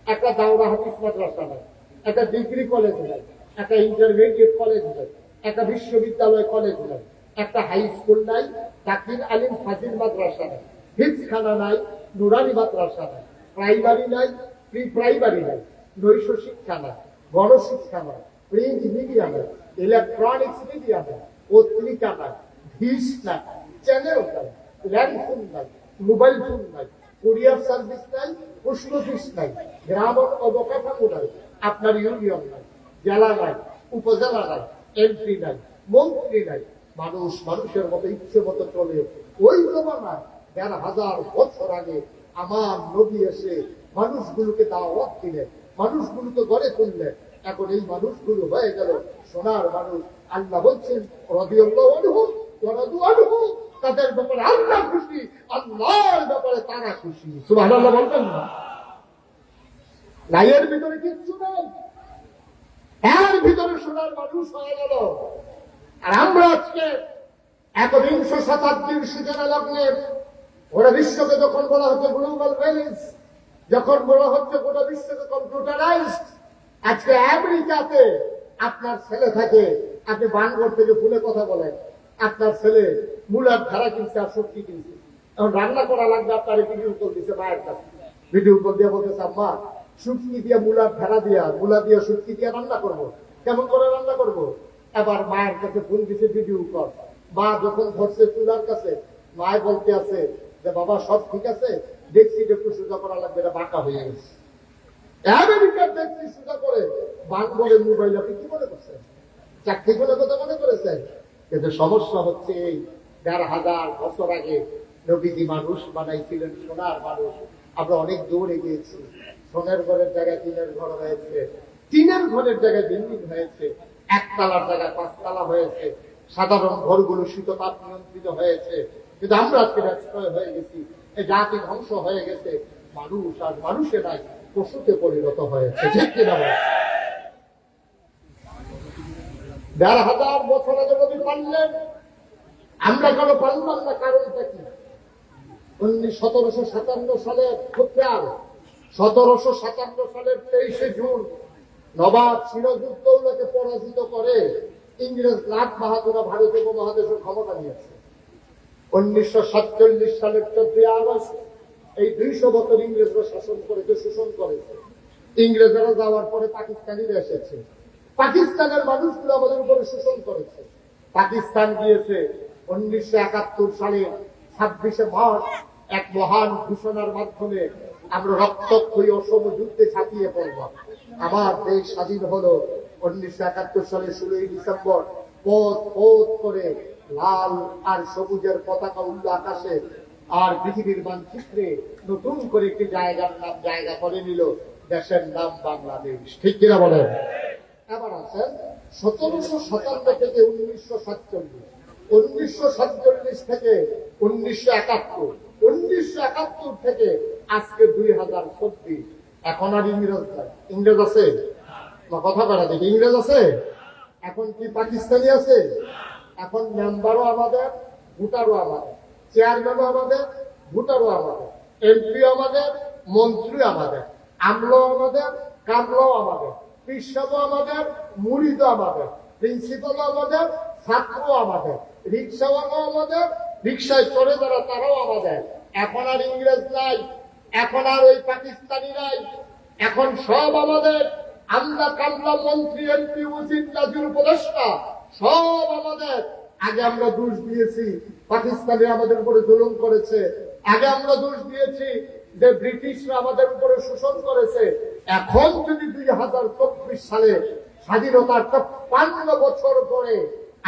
একটা দাওরা হাফিজ মাদ্রাসা নাই, একটা ডিগ্রি কলেজ নাই, একটা ইন্টারমিডিয়েট কলেজ নাই, একটা বিশ্ববিদ্যালয় কলেজ নাই, একটা হাই স্কুল নাই, দাখিল আলিম ফাজিল মাদ্রাসা নাই, হিফজখানা নাই, নুরানি মাদ্রাসা নাই, প্রাইমারি নাই, প্রি প্রাইমারি নাই, নৈশ শিক্ষা নাই, গণশিক্ষা নাই, প্রিন্ট মিডিয়া নাই, ইলেকট্রনিক্স মিডিয়া নাই, পত্রিকা নাই, ভিস নাই, চ্যানেল নাই, ল্যান্ডফোন নাই, মোবাইল ফোন নাই, কুরিয়ার সার্ভিস নাই, পোস্ট অফিস নাই, গ্রাম অবকাঠামো নাই, আপনার ইউনিয়ন নাই, জেলা নাই, উপজেলা নাই, এমপি নাই, মন্ত্রী নাই। মানুষ মানুষের মতো ইচ্ছে মতো চলে। ওই জমানায় ১,৫০০ বছর আগে আমার নবী এসে মানুষগুলোকে দাওয়াত দিলেন, মানুষগুলোকে গড়ে তুললেন। এখন এই মানুষগুলো হয়ে গেল সোনার মানুষ। আল্লাহ বলছেন রাদিয়াল্লাহু আনহু ওয়া রাদু আনহু, তাদের ব্যাপারে আল্লাহ খুশি, আল্লাহর ব্যাপারে তারা খুশি। সুবহানাল্লাহ বলবেন না? এর ভিতরে কিচ্ছু নেই, এর ভিতরে সোনার মানুষ হয়ে গেল। আর আমরা আজকে ১বিংশ শতাব্দীর সূচনা লগ্নে গোটা বিশ্বকে যখন বলা হচ্ছে গ্লোবাল ভিলেজ, যখন বলা হচ্ছে গোটা বিশ্বকে কম্পিউটারাইজড, আজকে আমেরিকাতে আপনার ছেলে থাকে, আপনি বানগড় থেকে ভুলে কথা বলেন, আপনার ছেলে মূলার ধারা কিনছে আর সবজি কিনছে, এখন রান্না করা লাগবে, আপনার ভিডিও কল দিচ্ছে মায়ের কাছে, ভিডিও কল দিয়ে বলতেছে আম্মা শুটকি দিয়া মূলার ধারা দিয়া, মূলা দিয়া শুটকি দিয়া রান্না করবো, কেমন করে রান্না করবো? এবার মায়ের কাছে ফোন দিছে ভিডিও কল। মা যখন ধরছে চুলার কাছে, মায় বলতে আছে যে বাবা সব ঠিক আছে, দেখছি একটু সোজা করা লাগবে, এটা বাঁকা হয়ে গেছে। আমেরিকার দেখছি সোজা করে বানগড়ের মোবাইল, আপনি কি মনে করছেন? চাকরি করে কথা মনে করেছেন? কিন্তু সমস্যা হচ্ছে এই ১,৫০০ বছর আগে নবীজি মানুষ বানাইছিলেন সোনার মানুষ। আমরা অনেক দূরে গিয়েছি, সোনার ঘরের জায়গায় টিনের ঘর হয়েছে, টিনের ঘরের জায়গায় বিল্ডিং হয়েছে, একতলার জায়গায় ৫ তলা হয়েছে, সাধারণ ঘরগুলো শীততাপ নিয়ন্ত্রিত হয়েছে। কিন্তু আমরা আজকে ব্যবসায় হয়ে গেছি, এই জাতি ধ্বংস হয়ে গেছে, মানুষ আর মানুষের নাই পশুতে পরিণত হয়েছে। ঠিক কিনা? ১,৫০০ বছর আগে নবী পারলেন, আমরা কেন পারলাম না? কারণটা কি? ১৭৫৭ সালে খুব খেয়াল, ১৭৫৭ সালের ২৩শে জুন নবাব সিরাজউদ্দৌলাকে পরাজিত করে ইংরেজ লাট বাহাদুরা ভারত উপমহাদেশের ক্ষমতা নিয়েছে। ১৯৪৭ সালের ১৪ই আগস্ট এই ২০০ বছর ইংরেজরা শাসন করেছে, শোষণ করেছে। ইংরেজরা যাওয়ার পরে পাকিস্তানিরা এসেছে, পাকিস্তানের মানুষগুলো আমাদের উপরে শোষণ করেছে। পাকিস্তান গিয়েছে ১৯৭১ সালে ২৬শে মার্চ এক মহান ঘোষণার মাধ্যমে আমরা রক্তক্ষয়ী অসম যুদ্ধে ছাপিয়ে পড়ব। আমার দেশ স্বাধীন হলো ১৯৭১ সালের ১৬ই ডিসেম্বর। পথ পথ করে লাল আর সবুজের পতাকা উঠল আকাশে, আর পৃথিবীর মানচিত্রে নতুন করে একটি জায়গার নাম জায়গা করে নিল দেশের নাম বাংলাদেশ। ঠিক কিনা বলেন? এবার আছেন 1757 থেকে 1947, 1947 থেকে 1971, 1971 থেকে আজকে 2024। এখন আর ইংরেজ নাই। ইংরেজ আছে? কথা বলা দেখি, ইংরেজ আছে? এখন কি পাকিস্তানি আছে? এখন মেম্বারও আমাদের, ভোটারও আমাদের, চেয়ারম্যানও আমাদের, ভোটারও আমাদের, এমপিও আমাদের, মন্ত্রী আমাদের, আমলাও আমাদের, কামলাও আমাদের, পিসাবও আমাদের, মুরিদও আমাদের, প্রিন্সিপালও আমাদের, ছাত্রও আমাদের, রিক্সাওয়ালাও আমাদের, রিক্সায় চড়ে যারা তারাও আমাদের। এখন আর ইংরেজ নাই, এখন আর ওই পাকিস্তানি নাই, এখন সব আমাদের। আমরা কামলা, মন্ত্রী, এমপি, উজির, নাজির, উপদেষ্টা সব আমাদের। আগে আমরা দোষ দিয়েছি পাকিস্তানি আমাদের উপরে জুলুম করেছে, আগে আমরা দোষ দিয়েছি যে ব্রিটিশরা আমাদের উপরে শোষণ করেছে। এখন যদি 2024 সালে স্বাধীনতার ৫৫ বছর পরে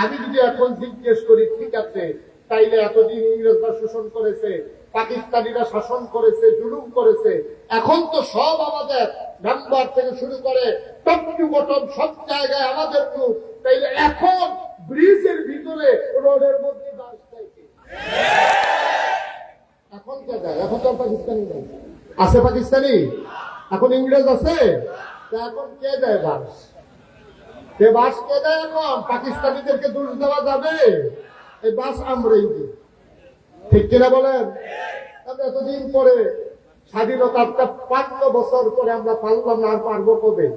আমি যদি এখন জিজ্ঞেস করি, ঠিক আছে তাইলে এতদিন ইংরেজরা শোষণ করেছে, পাকিস্তানিরা শাসন করেছে, জুলুম করেছে, এখন তো সব আমাদের, মেম্বার থেকে শুরু করে টপ টু বটম সব জায়গায় আমাদের গ্রুপ, তাইলে এখন ব্রিজের ভিতরে রোডের মধ্যে বাস চাইছে। এখন কে যায়? এখন তো পাকিস্তানি নেই। আছে পাকিস্তানি? এখন ইংরেজ আছে? এখন কে দেয় বাস? যে বাস কে দেয়? এখন পাকিস্তানিদেরকে দোষ দেওয়া যাবে? এই বাস আমরাই দিই। ঠিক কিনা বলেন? আমরা এতদিন পরে স্বাধীনতার ৫৫ বছর পরে আমরা পারলাম না, আর পারবো কবে?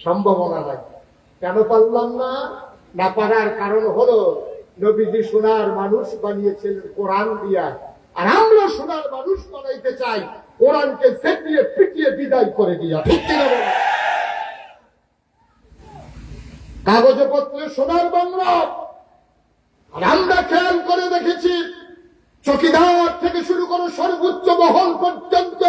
সম্ভাবনা নাই। কেন পারলাম না? না পারার কারণ হলো নবীজি সোনার মানুষ বানিয়েছিলেন কোরআন দিয়া, আর আমরা সোনার মানুষ বানাইতে চাই কোরআনকে চেপিয়ে পিটিয়ে বিদায় করে দিয়া। ঠিক কিনা বলেন? কাগজে পত্রে সোনার বাংলা, আর আমরা খেয়াল করে দেখেছি চকিদার থেকে শুরু করে সর্বোচ্চ মহল পর্যন্ত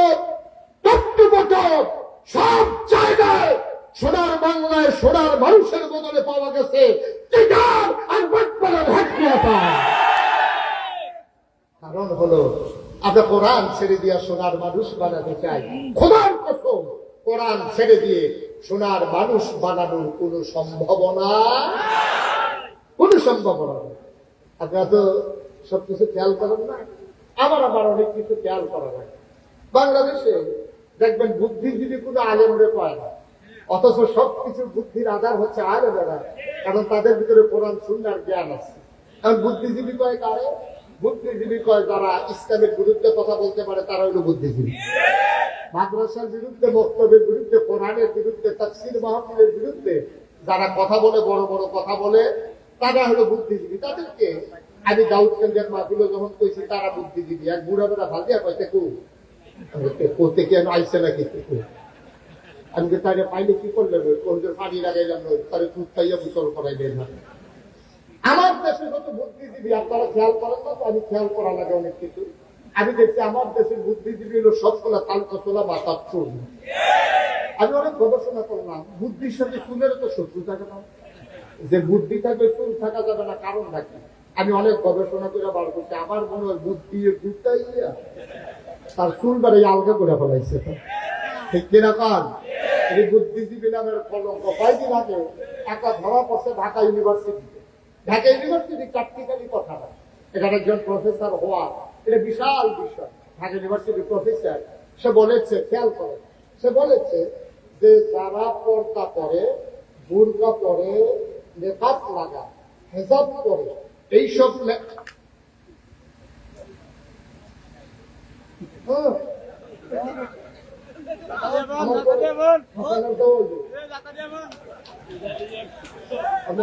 সব জায়গায় সোনার বাংলায় সোনার মানুষের বদলে পাওয়া গেছে কারণ হলো আমরা কোরআন ছেড়ে দিয়ে সোনার মানুষ বানাতে চাই। খোদার কসম, কোরআন ছেড়ে দিয়ে সোনার মানুষ বানানোর কোন সম্ভাবনা নেই। আপনারা তো সবকিছু খেয়াল করেন না, আমার অনেক কিছু খেয়াল করা লাগে। বাংলাদেশে দেখবেন বুদ্ধিজীবী কোনো আলেমরে পায় না, অথচ সবকিছুর বুদ্ধির আধার হচ্ছে আলেমেরা, কারণ তাদের ভিতরে কোরআন সুন্নাহর জ্ঞান আছে। কারণ বুদ্ধিজীবী কয় কারে? বুদ্ধিজীবী কয় যারা ইসলামের বিরুদ্ধে কথা বলতে পারে তারা হলো বুদ্ধিজীবী। মাদ্রাসার বিরুদ্ধে, বক্তব্যের বিরুদ্ধে, কোরআনের বিরুদ্ধে, তাফসীর মাহফিলের বিরুদ্ধে যারা কথা বলে, বড় বড় কথা বলে, তারা হলো বুদ্ধিজীবী। তাদেরকে আমি দাউদকান্দির মাহফিলে যখন কইছি তারা বুদ্ধিজীবী, এক বুড়া বেড়া ভাজিয়া কইতে কোতে কেন আইসে নাকি, আমি তারে পাইলে কি করলে পানি লাগাইলাম, তারে দুধ খাইয়া গোসল করাইলেন না। আমার দেশের যত বুদ্ধিজীবী আপনারা খেয়াল করেন না, তো আমি খেয়াল করা লাগে অনেক কিছু। আমি দেখছি আমার দেশের বুদ্ধিজীবী হলো সবগুলা তালকতলা মাথার চুল। আমি অনেক গবেষণা করলাম, বুদ্ধির সাথে চুলের তো শত্রু থাকে না, যে বুদ্ধি থাকবে চুল থাকা যাবে না, কারণ নাকি? আমি অনেক গবেষণা করে বার করছি, আমার মনে হয় বুদ্ধি বুঝতে তার চুল বাড়ি আলগা করে ফেলাইছে। ঠিক কিনা কান? এই বুদ্ধিজীবী নামের কলঙ্ক। কয়েকদিন আগে একটা ধরা পড়ছে ঢাকা ইউনিভার্সিটিতে। ঢাকা ইউনিভার্সিটি প্র্যাকটিক্যালি কথা না, এখানে একজন প্রফেসর হওয়া এটা বিশাল বিষয়। ঢাকা ইউনিভার্সিটির প্রফেসর, সে বলেছে, খেয়াল করে, সে বলেছে যে যারা পর্দা পরে, বুরকা পরে, নেকাব লাগা, হেজাব করে, এইসব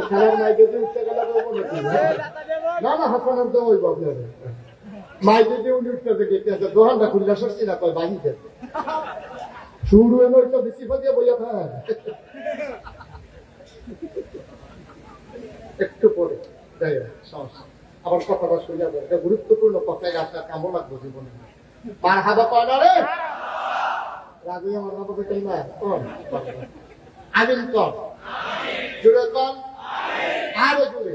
খেলার মাইকে উঠতে গেলে না না হাসানোর তো ওই আপনার মাইকে দিয়ে উনি উঠতে দেখতে দোহানটা খুললে সস্তি না কয় বাহিতে শুরু এলো তো বেশি ফাঁকিয়ে বইয়া থাক একটু পরে যাই সমস্যা। আবার কথাটা শুনে যাবে, এটা গুরুত্বপূর্ণ কথায় আপনার কেমন লাগবে জীবনে। পার হাবা কয় না রে রাগে আমার নবকে চাই না কন আমিন কন জুড়ে কন আরো জুড়ে।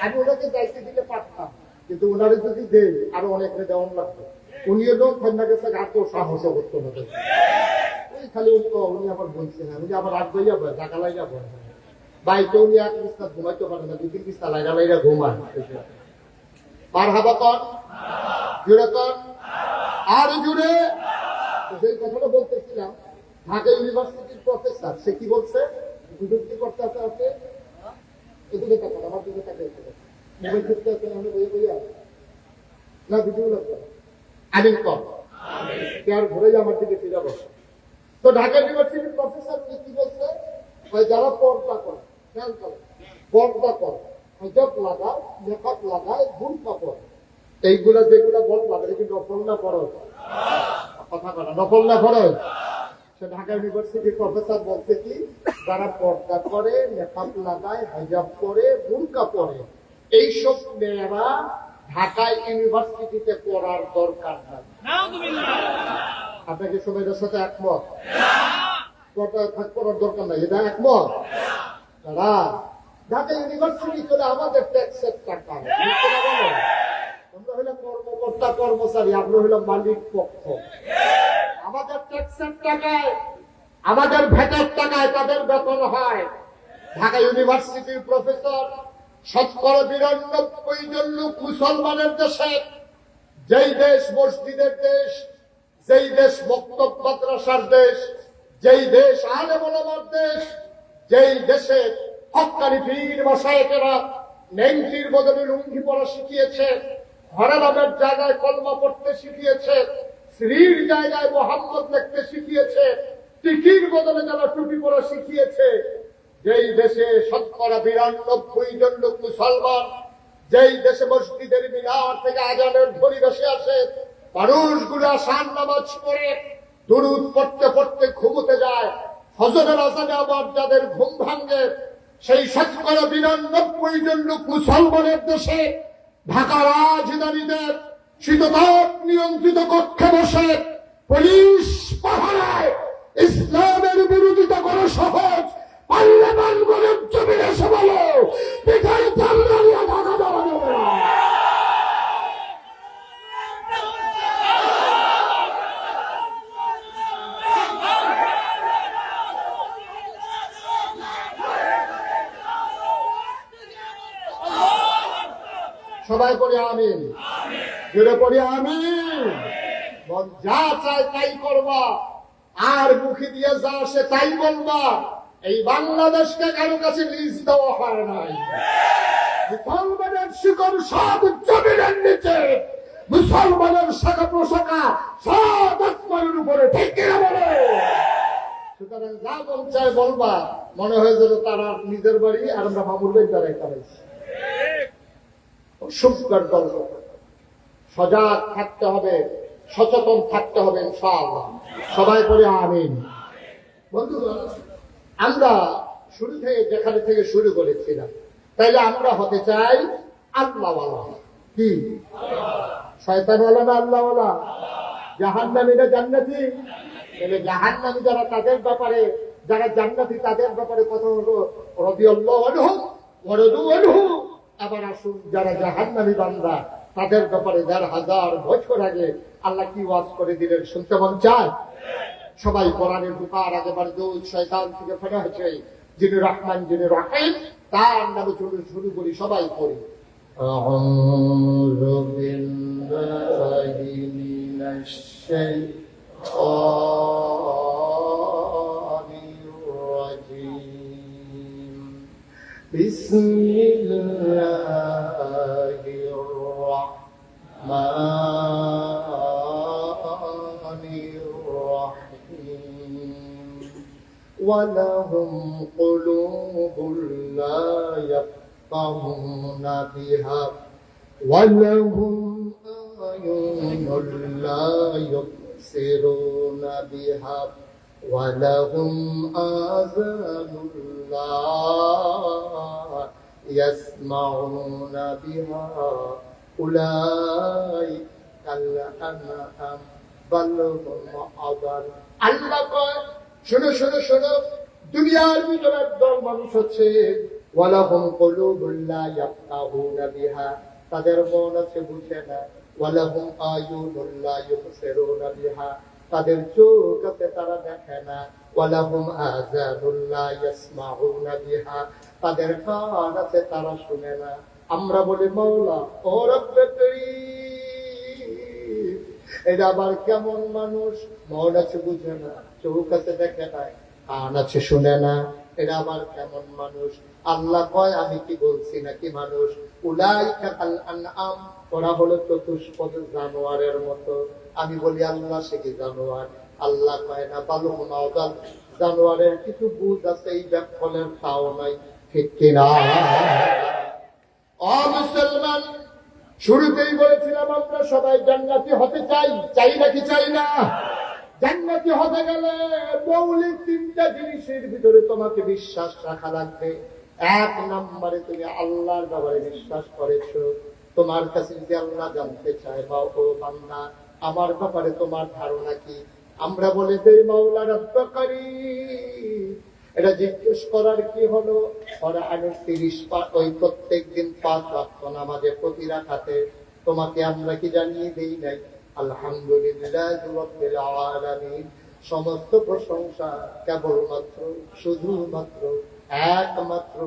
আমি ওনাকে দায়িত্ব দিতে পারতাম, কিন্তু ওনারে যদি দেই আরো অনেক দেওয়ান লাগবে। উনিও লোক ঠান্ডা গেছে, গাছেও সাহসও করতে হবে। ওই খালি উনি আবার বলছেন, আমি যে আবার রাত বইয়া বয় টাকা লাইয়া বয় বাইকে উনি এক বিস্তা ঘুমাইতে পারে না, 2-3 বিস্তা লাইরা লাইরা ঘুমায়। মার হাবা কর, জুড়ে কর, আর জুড়ে। সেই কথাটা বলতেছিলাম, ঢাকা ইউনিভার্সিটির প্রফেসর, সে কি বলছে? বিরক্তি করতে আছে এদিকে টাকা, আমার দিকে টাকা মোবাইল করতে আছে, আমরা বইয়ে বইয়া না ভিডিও লাগবে আমিন কর আর ঘুরে আমার দিকে ফিরে বসে। তো ঢাকা ইউনিভার্সিটির প্রফেসর কি বলছে? যারা পর্দা করে, খেয়াল করে, পর্দা করে, হিজাব লাগায়, মেকআপ লাগায়, বুরকা পরে, এইগুলা যেগুলা বললাম এটা কি নকল না ফরজ? কথা বলা নকল না ফরজ? সে ঢাকা ইউনিভার্সিটির প্রফেসর বলছে কি, যারা পর্দা করে, মেকআপ লাগায়, হিজাব করে, বুরকা পরে, এইসব মেয়েরা ঢাকা ইউনিভার্সিটিতে পড়ার দরকার নাই। আপনাকে সবাইদের সাথে একমত? পড়ার দরকার নাই, এটা একমত? তারা ঢাকা ইউনিভার্সিটি চলে আমাদের ট্যাক্সের টাকা, আমরা হইলাম কর্মকর্তা কর্মচারী, আমরা হইলাম মালিক পক্ষ। আমাদের ট্যাক্সের টাকায়, আমাদের ভ্যাটের টাকায় তাদের বেতন হয়। ঢাকা ইউনিভার্সিটির প্রফেসর ৯৯ জন লোক মুসলমানের দেশে, যেই দেশ মসজিদের দেশ, যেই দেশ মক্তব মাদ্রাসার দেশ, যেই দেশ আলেম ওলামার দেশ, যেই দেশে হক্কানি পীর মাশায়েখেরা নেংটির বদলে লুঙ্গি পরা শিখিয়েছে, হরানামের জায়গায় কলমা পড়তে শিখিয়েছে, শ্রীর জায়গায় মোহাম্মদ লিখতে শিখিয়েছে, টিকির বদলে যারা টুপি পরা শিখিয়েছে, যেই দেশে ৯৯ জন লোক মুসলমান, যেই দেশে মসজিদের মিনার থেকে আজানের ধ্বনি ভেসে আসে, মানুষগুলো আসার নামাজ পড়ে দুরূদ পড়তে পড়তে ঘুমোতে যায়, ফজরের আজানে আবার যাদের ঘুম ভাঙে, সেই ৯৯ জন লোক মুসলমানের দেশে ঢাকা রাজধানীদের শীততাপ নিয়ন্ত্রিত কক্ষে বসে পুলিশ পাহারায় ইসলামের বিরোধিতা করা সহজ, পার্লামেন্ট গরিব জমিন এসে বলো পিঠায় চাল দাঁড়িয়ে ঢাকা দেওয়া যাবে না। সবাই পড়ি আমিন, জুড়ে পড়ি আমিন। যা চাই তাই করবা, আর মুখে দিয়ে যা আসে তাই বলবা। এই বাংলাদেশকে কারো কাছে লিজ দেওয়া হয় নাই। মুসলমানের শিকড় সব জমিনের নিচে, মুসলমানের শাখা প্রশাখা সব আসমানের উপরে, ঠিক কিনা বলো? সুতরাং যা মন চায় বলবা, মনে হয় যেন তারা নিজের বাড়ি আর আমরা মামুর বাড়ি দ্বারাই তারাইছি। সজাগ থাকতে হবে, সচেতন থাকতে হবে ইনশাআল্লাহ। সবাই বলে আমিন। বন্ধুগণ, আমরা শুরু থেকে যেখানে থেকে শুরু করেছিলাম, তাইলে আমরা হতে চাই আল্লাহওয়ালা। কি শয়তানওয়ালা না আল্লাহওয়ালা? জাহান্নামীরা জান্নাতি, তাহলে জাহান্নামী যারা তাদের ব্যাপারে, যারা জান্নাতি তাদের ব্যাপারে কথা হলো রাদিয়াল্লাহু আনহু ওয়া রাদু আনহু। আবার আসুন যারা জাহান্নামী বান্দা, তাদের ব্যাপারে ১,৫০০ বছর আগে আল্লাহ কি ওয়াজ করে দিলেন শুনতে মন চায়? সবাই কোরআনের ঢোকার আগেবার দৌড় শয়তান থেকে ফেরা হয়েছে, যিনি রহমান যিনি রহিম, তার নামে শুরু করি, সবাই করি। আউযু বিল্লাহি মিনাশ শাইতানির রাজীম। বিসমিল্লাহির রাহমানির রাহিম। ওয়ালাহুম কুলুবুন লা ইয়াফকাহুনা বিহা ওয়ালাহুম আ'য়ুনুন লা ইউবসিরুনা বিহা ওয়ালাহুম আযানুন লা ইয়াসমাউনা বিহা উলাইকাল আনআম বাল হুম আযাল। আল্লাহ কয়, শোনো শোনো শোনো, দুনিয়ার ভিতরে একদল মানুষ আছে, ওয়ালাহুম কুলুবুন লা ইয়াফকাহুনা বিহা, তাদের মন আছে বুঝে না, ওয়ালাহুম আ'য়ুনুন লা ইউবসিরুনা বিহা, তাদের চোখ আছে তারা দেখে না, ওয়ালাহুম আযানুন লা ইয়াসমাউনা বিহা, তাদের কান আছে তারা শুনে না। আমরা বলি মাওলা ও রব্বে করিম, এটা আবার কেমন মানুষ? মন আছে বুঝে না, চোখ আছে দেখে না, কান আছে শুনে না, এটা আবার কেমন মানুষ? আল্লাহ কয় আমি কি বলছি নাকি মানুষ? উলাইকা কাল আনআম, ওরা হলো চতুষ্পদ জানোয়ারের মতো। আমি বলি আল্লাহ সে কি জানোয়ার? আল্লাহ কয় না, বালুহুম আযাল, জানোয়ারের কিছু বুঝ আছে, এই ব্যাকফলের তাও নাই। ঠিক কিনা? ও মুসলমান, শুরুতেই বলেছিলাম আমরা সবাই জান্নাতি হতে চাই, চাই নাকি চাই না? জান্নাতি হতে গেলে মৌলিক তিনটা জিনিসের ভিতরে তোমাকে বিশ্বাস রাখা লাগবে। এক নম্বরে তুমি আল্লাহর ব্যাপারে বিশ্বাস করেছো। তোমার কাছে যদি আল্লাহ জানতে চায়, বা ও বান্দা আমার ব্যাপারে তোমার ধারণা কি, আমরা বলে দেই মাওলা রব্বে কারীম। এটা জিজ্ঞেস করার কি হলো? ওরা 30 ওই প্রত্যেক দিন 5 ওয়াক্ত নামাজে প্রতি রাকাতে তোমাকে আমরা কি জানিয়ে দেই নাই আলহামদুলিল্লাহি রাব্বিল আলামিন, সমস্ত প্রশংসা কেবলমাত্র শুধুমাত্র একমাত্র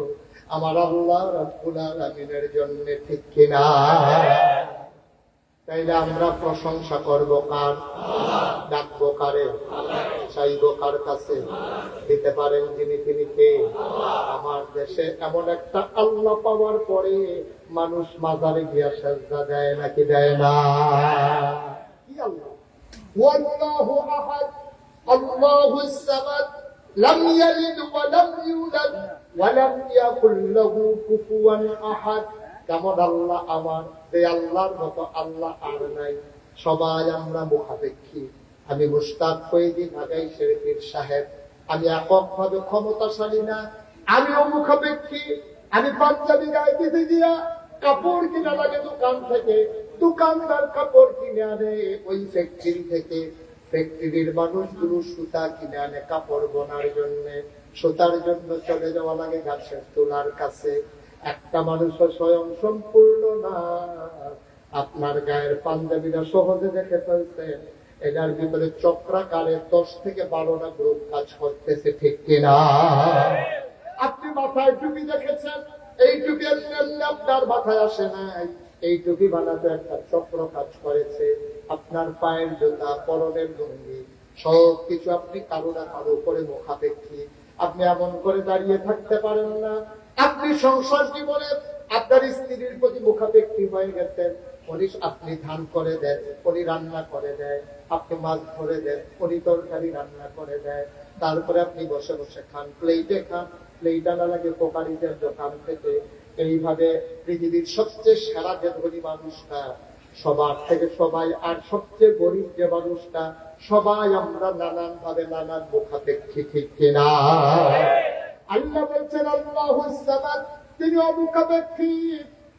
আমার আল্লাহ রাব্বুল আলামিনের জন্য। ঠিক কিনা? তাইলে আমরা প্রশংসা করবো কার? ডাকবো কারে? চাইবো কার কাছে? দিতে পারেন যিনি, তিনি কে? আমার দেশে এমন একটা আল্লাহ পাওয়ার পরে মানুষ মাজারে গিয়া সেজদা দেয় নাকি দেয় না? কি আল্লাহ? ওয়াল্লাহু আহাদ, আল্লাহুস সামাদ, লাম ইয়ালিদ ওয়া লাম ইউলাদ ওয়া লাম ইয়াকুল লাহু কুফুয়ান আহাদ। কেমন আল্লাহ আমার? এই আল্লাহর মতো আল্লাহ আর নাই। সবাই আমরা মুখাপেক্ষী। আমি মুশতাক ফয়জী ঢাকাই শরীফের সাহেব, আমি এককভাবে ক্ষমতাশালী না, আমিও মুখাপেক্ষী। আমি পাঞ্জাবি গায়ে দিতে গিয়া কাপড় কিনা লাগে দোকান থেকে, দোকানদার কাপড় কিনে আনে ওই ফ্যাক্টরি থেকে, ফ্যাক্টরির মানুষগুলো সুতা কিনে আনে কাপড় বোনার জন্য, সুতার জন্য চলে যাওয়া লাগে গাছের তোলার কাছে। একটা মানুষও স্বয়ং সম্পূর্ণ না। আপনার গায়ের পাঞ্জাবিরা সহজে দেখে ফেলছেন, এটার ভিতরে চক্রাকারে 10 থেকে 12টা গ্রুপ কাজ করতেছে। ঠিক কিনা? আপনি মাথায় টুপি দেখেছেন, এই টুপি আপনার মাথায় আসে নাই, এই টুপি বানাতে একটা চক্র কাজ করেছে। আপনার পায়ের জুতা, পরনের লুঙ্গি, সবকিছু আপনি কারো না কারো উপরে মুখাপেক্ষী। আপনি এমন করে দাঁড়িয়ে থাকতে পারেন না। আপনি সংসার জীবনে আপনার স্ত্রীর প্রতি মুখাপেক্ষী হয়ে গেছেন। আপনি ধান করে দেন, উনি রান্না করে দেয়। আপনি মাছ ধরে দেন, উনি তরকারি রান্না করে দেয়। তারপরে আপনি বসে বসে খান, প্লেটে খান, প্লেট আনা লাগে কোকারিদের দোকান থেকে। এইভাবে পৃথিবীর সবচেয়ে সেরা যে ধনী মানুষটা, সবার থেকে সবাই, আর সবচেয়ে গরিব যে মানুষটা, সবাই আমরা নানান ভাবে নানান মুখাপেক্ষী। ঠিক কিনা? আল্লাহ বলছেন আল্লাহুস সামাদ, তিনি অমুখাপেক্ষী।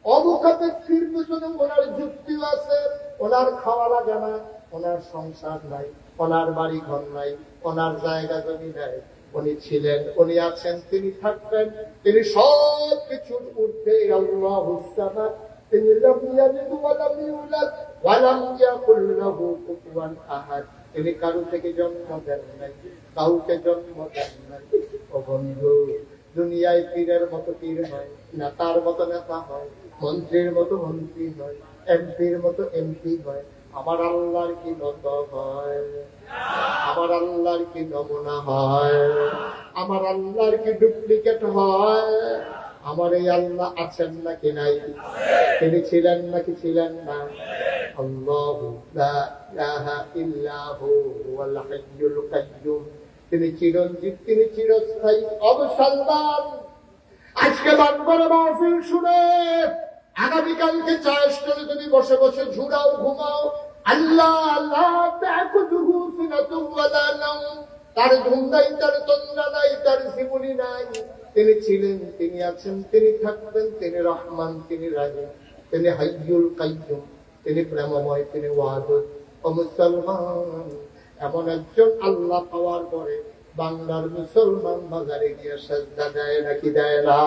অমুখাপেক্ষীর পিছনে ওনার যুক্তি আছে। ওনার খাওয়া লাগে না, ওনার সংসার নাই, ওনার বাড়ি ঘর নাই, ওনার জায়গা জমি নাই। উনি ছিলেন, উনি আছেন, তিনি থাকবেন, তিনি সব কিছুর ঊর্ধ্বে। আল্লাহুস সামাদ, তিনি লাম ইয়ালিদ ওয়া লাম ইউলাদ ওয়া লাম ইয়াকুল লাহু কুফুয়ান আহাদ, তিনি কারো থেকে জন্ম দেন নাই, কাউকে জন্ম দেন নাই। ও বন্ধু, দুনিয়ায় পীরের মতো পীর হয়, নেতার মতো নেতা হয়, মন্ত্রীর মতো মন্ত্রী হয়, এমপির মতো এমপি হয়। আমার আল্লাহর কি নত হয়? আমার আল্লাহর কি নমুনা হয়? আমার আল্লাহর কি ডুপ্লিকেট হয়? আমার এই আল্লাহ আছেন নাকি নাই? তিনি ছিলেন নাকি ছিলেন না? আল্লাহু লা ইলাহা ইল্লাহু ওয়াল হাইয়ুল কাইয়্যুম, তিনি চিরঞ্জীব, তিনি চিরস্থায়ী। অবসন্ধান আজকে বানবরে মাহফিল শুনে আগামীকালকে চায়ের স্টলে তুমি বসে বসে ঝুড়াও, ঘুমাও। আল্লাহ আল্লাহ তাকুযুহু সিনাতুন ওয়ালা নাওম, তার ঘুম নাই, তার তন্দ্রা নাই, তার জীবনী নাই। তিনি ছিলেন, তিনি আছেন, তিনি থাকবেন, তিনি রহমান, তিনি রাহিম, তিনি হাইয়ুল কাইয়্যুম, তিনি প্রেমময়, তিনি ওয়াদুদ। ও মুসলমান, এমন একজন আল্লাহ পাওয়ার পরে বাংলার মুসলমান বাজারে গিয়ে সেজদা দেয় নাকি দেয় না?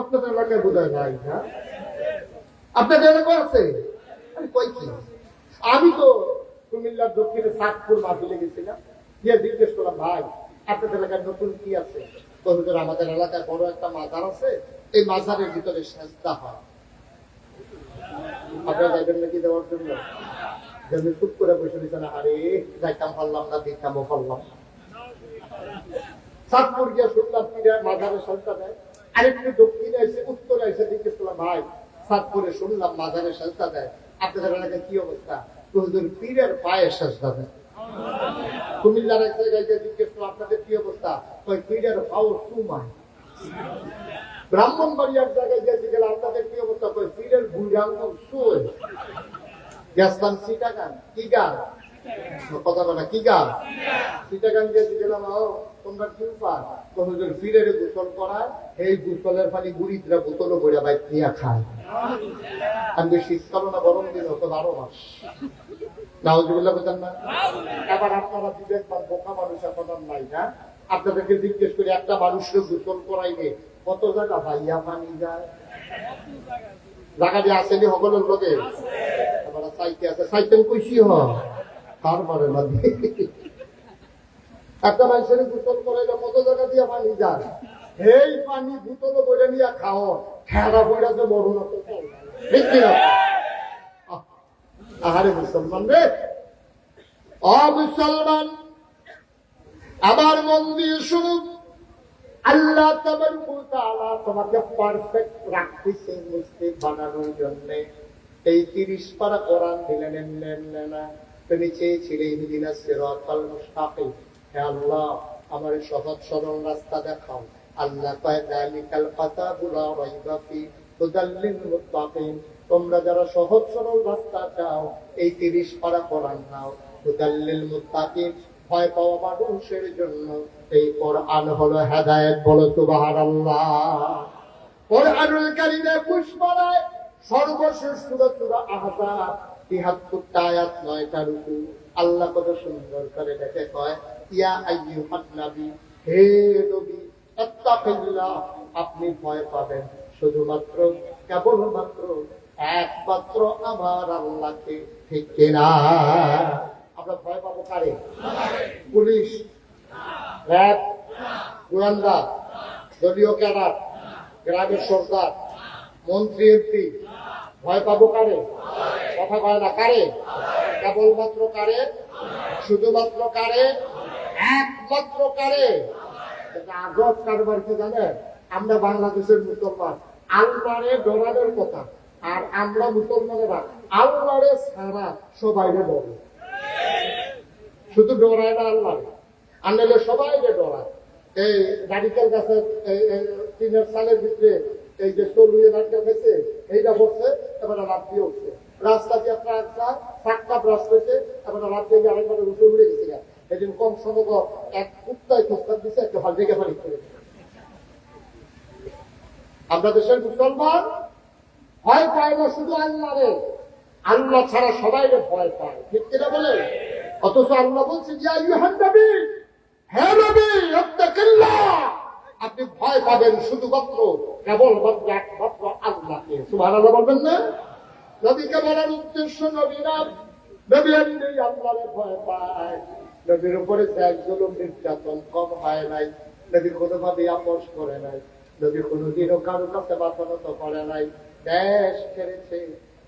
আপনাদের এলাকায় বোধহয় নাই না? আপনাদের এলাকায় আছে? কই কি? আমি তো কুমিল্লার দক্ষিণে চাঁদপুর মাহফিলে গেছিলাম, গিয়ে জিজ্ঞেস করলাম, ভাই আপনাদের এলাকায় নতুন কি আছে? তো হুজুর আমাদের এলাকায় বড় একটা মাজার আছে, এই মাজারের ভিতরে সেজদা হয়। আপনারা যাইবেন নাকি দেওয়ার জন্য? যেমনি চুপ করে বসে দিচ্ছে না, আরে যাইতাম পারলাম না, দিতামও পারলাম না। চাঁদপুর গিয়ে শুনলাম পীরের মাজারে সেজদা দেয়। আরেকটু দক্ষিণে এসে উত্তরে এসে জিজ্ঞেস করলাম, ভাই চাঁদপুরে শুনলাম মাজারে সেজদা দেয়, আপনাদের এলাকায় কি অবস্থা? হুজুর পীরের পায়ে সেজদা দেয়। কুমিল্লার এক জায়গায় জিজ্ঞেস করলাম, আপনাদের কি অবস্থা? ওই পীরের পাও চুমায়। ব্রাহ্মণবাড়িয়ার জায়গায় যেতে গেলে আপনাদের কি অবস্থা? ওই পীরের বুড়াঙ্গ শুয়ে। গেছলাম চিটাগাং, কি গান কথা বলা, কি গান চিটাগাং যেতে গেলাম, তোমরা কি উপায়? তো হুজুর পীরের গোসল করায়, এই গোসলের পানি গুড়িতরা বোতলও ভরে বাইক নিয়ে খায়। আমি শীতকাল না গরম দিন হতো 12 মাস। নাউজুবিল্লাহ বলেন না? এবার আপনারা দিবেন, বোকা মানুষ এখন আর নাই না? আপনাদেরকে জিজ্ঞেস করি, একটা মানুষকে গোসল করাইবে কত জায়গা ভাইয়া পানি যায়? জায়গাটি আসেনি সকলের লোকে? এবার চাইতে আছে, চাইতেন কইছি তার মানে না। একটা মানুষের গোসল করাইলে কত জায়গা দিয়ে পানি যায়? এই পানি বোতলে বইলে নিয়ে খাও, খেলা বইরা যে মরু না তো দেখি না। আহারে মুসলমান রে, মুসলমান আবার মন দিয়ে শুনুন, আল্লাহ তাআলা তোমাকে পারফেক্ট রাখতেছে মুসলিম বানানোর জন্য। এই 30 পারা কোরআন দিলেন এমনি না। তুমি চেয়েছিলে ইহদিনাস সিরাতাল মুস্তাকিম, হে আল্লাহ আমার সহজ সরল রাস্তা দেখাও। আল্লাহ কয় যালিকাল কিতাবু লা রাইবা ফি হুদাল লিল মুত্তাকিন, তোমরা যারা সহজ সরল রাস্তা চাও এই 30 পারা কোরআন নাও। হুদাল লিল মুত্তাকিন, ভয় পাওয়া মানুষের জন্য এই কোরআন হলো হেদায়েত। বলো সুবহানাল্লাহ। কোরআনুল কারীমে 21 পারায় সর্বশেষ সূরা সূরা আহজাব 73টা আয়াত 9টা রুকু। আল্লাহ কত সুন্দর করে দেখে কয়, ইয়া আইয়ুহান নবী, হে নবী, আত্তাকিল্লাহ, আপনি ভয় পাবেন শুধুমাত্র কেবলমাত্র একমাত্র আমার আল্লাহকে। ঠিক কিনা? আমরা ভয় পাবো কারে? পুলিশ, র্যাব, গোয়েন্দা, দলীয় ক্যাডার, গ্রামের সরকার, মন্ত্রী, এমপি, ভয় পাবো কারে? কথা কয় না, কারে? কেবলমাত্র কারে? শুধুমাত্র কারে? একমাত্র কারে? আজব কারবার কি জানেন? আমরা বাংলাদেশের মুসলমান আল্লাহরে ডরানোর কথা, আর আমরা মুসলমানেরা আল্লাহরে ছাড়া সবাইরে ডরে। শুধু ডরায় না আল্লাহরে, আনলে সবাইরে ডরায়। এই নারিকেল গাছের টিনের সালের ভিতরে এই যে চলুয়ে নারকেল খেয়েছে, এইটা বসছে, এবার রাত দিয়ে উঠছে, রাস্তা দিয়ে একটা সাতটা ব্রাশ হয়েছে, এবার রাত দিয়ে আরেকবার উঠে উড়ে গেছে। এদিন কম সমগ এক কুত্তায় প্রস্তাব দিচ্ছে, একটা হল দেখে ফালিক করে। আমরা দেশের মুসলমান ভয় পায় না শুধু আল্লাহরে, আল্লাহ ছাড়া সবাই ভয় পায়। ঠিক কিনা বলে? অথচ আল্লাহ বলছে, ইয়া আইয়ুহান নবী, হে নবী, ইত্তাকিল্লাহ, আপনি ভয় পাবেন শুধুমাত্র কেবলমাত্র একমাত্র আল্লাহকে। সুবহানাল্লাহ বলবেন না? নবীকে বলার উদ্দেশ্য, নবীরা নবী এমনি আল্লাহরে ভয় পায়। নবীর উপরে জুলুম নির্যাতন কম হয় নাই। নবী কোনোভাবে আপোষ করে নাই। নবী কোনোদিনও কারো কাছে মাথা নত করে নাই। দেশ ছেড়েছে,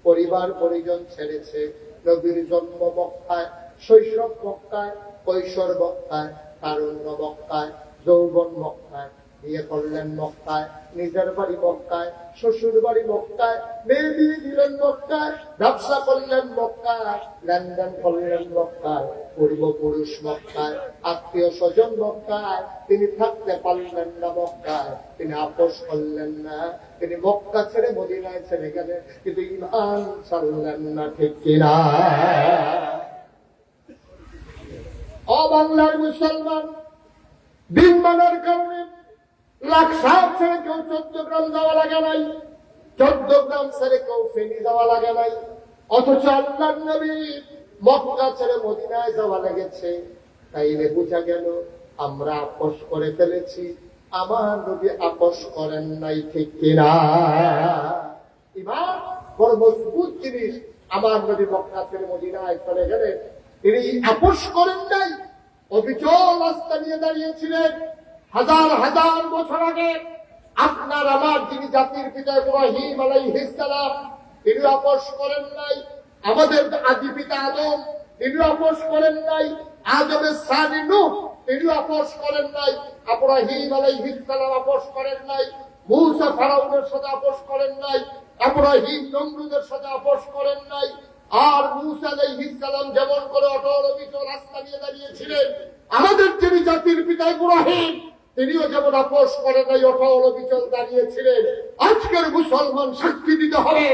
পরিবার পরিজন ছেড়েছে। নবীর জন্ম মক্কায়, শৈশব মক্কায়, কৈশোর মক্কায়, তারুণ্য মক্কায়, যৌবন মক্কায়, বিয়ে করলেন মক্কায়, নিজের বাড়ি মক্কায়, শ্বশুর বাড়ি মক্কায়, মেয়ে বিয়ে দিলেন মক্কায়, ব্যবসা করলেন মক্কায়, লেনদেন করলেন মক্কায়, পূর্বপুরুষ মক্কায়, আত্মীয় স্বজন মক্কায়। তিনি থাকতে পারলেন না মক্কায়, তিনি আপোষ করলেন না। তিনি মক্কা ছেড়ে মদিনায় ছেড়ে গেলেন, কিন্তু ঈমান ছাড়লেন না। ঠিক কিনা? বাংলার মুসলমান দিন মানার কারণে লাখ সাত ছেড়ে কেউ 14 গ্রাম যাওয়া লাগে নাই, 14 গ্রাম ছেড়ে কেউ ফেনী যাওয়া লাগে নাই। অথচ আল্লাহর নবী মক্কা ছেড়ে মদিনায় যাওয়া লেগেছে। তাইলে বোঝা গেল আমরা আপোষ করে ফেলেছি, আমার নবী আপোষ করেন নাই। ঠিক কিনা? ঈমান বড় মজবুত জিনিস। আমার নবী মক্কা ছেড়ে মদিনায় চলে গেলেন, তিনি আপোষ করেন নাই, অবিচল রাস্তা নিয়ে দাঁড়িয়েছিলেন। হাজার হাজার বছর আগে আপনার আমার যিনি জাতির পিতা ইব্রাহিম আলাইহিস সালাম, তিনি আপোষ করেন নাই। আমাদের আদি পিতা আদম, তিনি আপোষ করেন নাই। আদমের সানি নূহ, তিনি আপোষ করেন নাই। ইব্রাহিম আলাইহিস সালাম আপোষ করেন নাই। মূসা ফেরাউনের সাথে আপোষ করেন নাই। ইব্রাহিম নমরুদের সাথে আপোষ করেন নাই। আর মূসা আলাইহিস সালাম যেমন করে অটল অবিচল রাস্তা নিয়ে দাঁড়িয়েছিলেন, আমাদের যিনি জাতির পিতা ইব্রাহিম, তিনিও যেমন আপোষ করেন নাই, অটল অবিচল দাঁড়িয়েছিলেন। আজকের মুসলমান সাক্ষী দিতে হবে,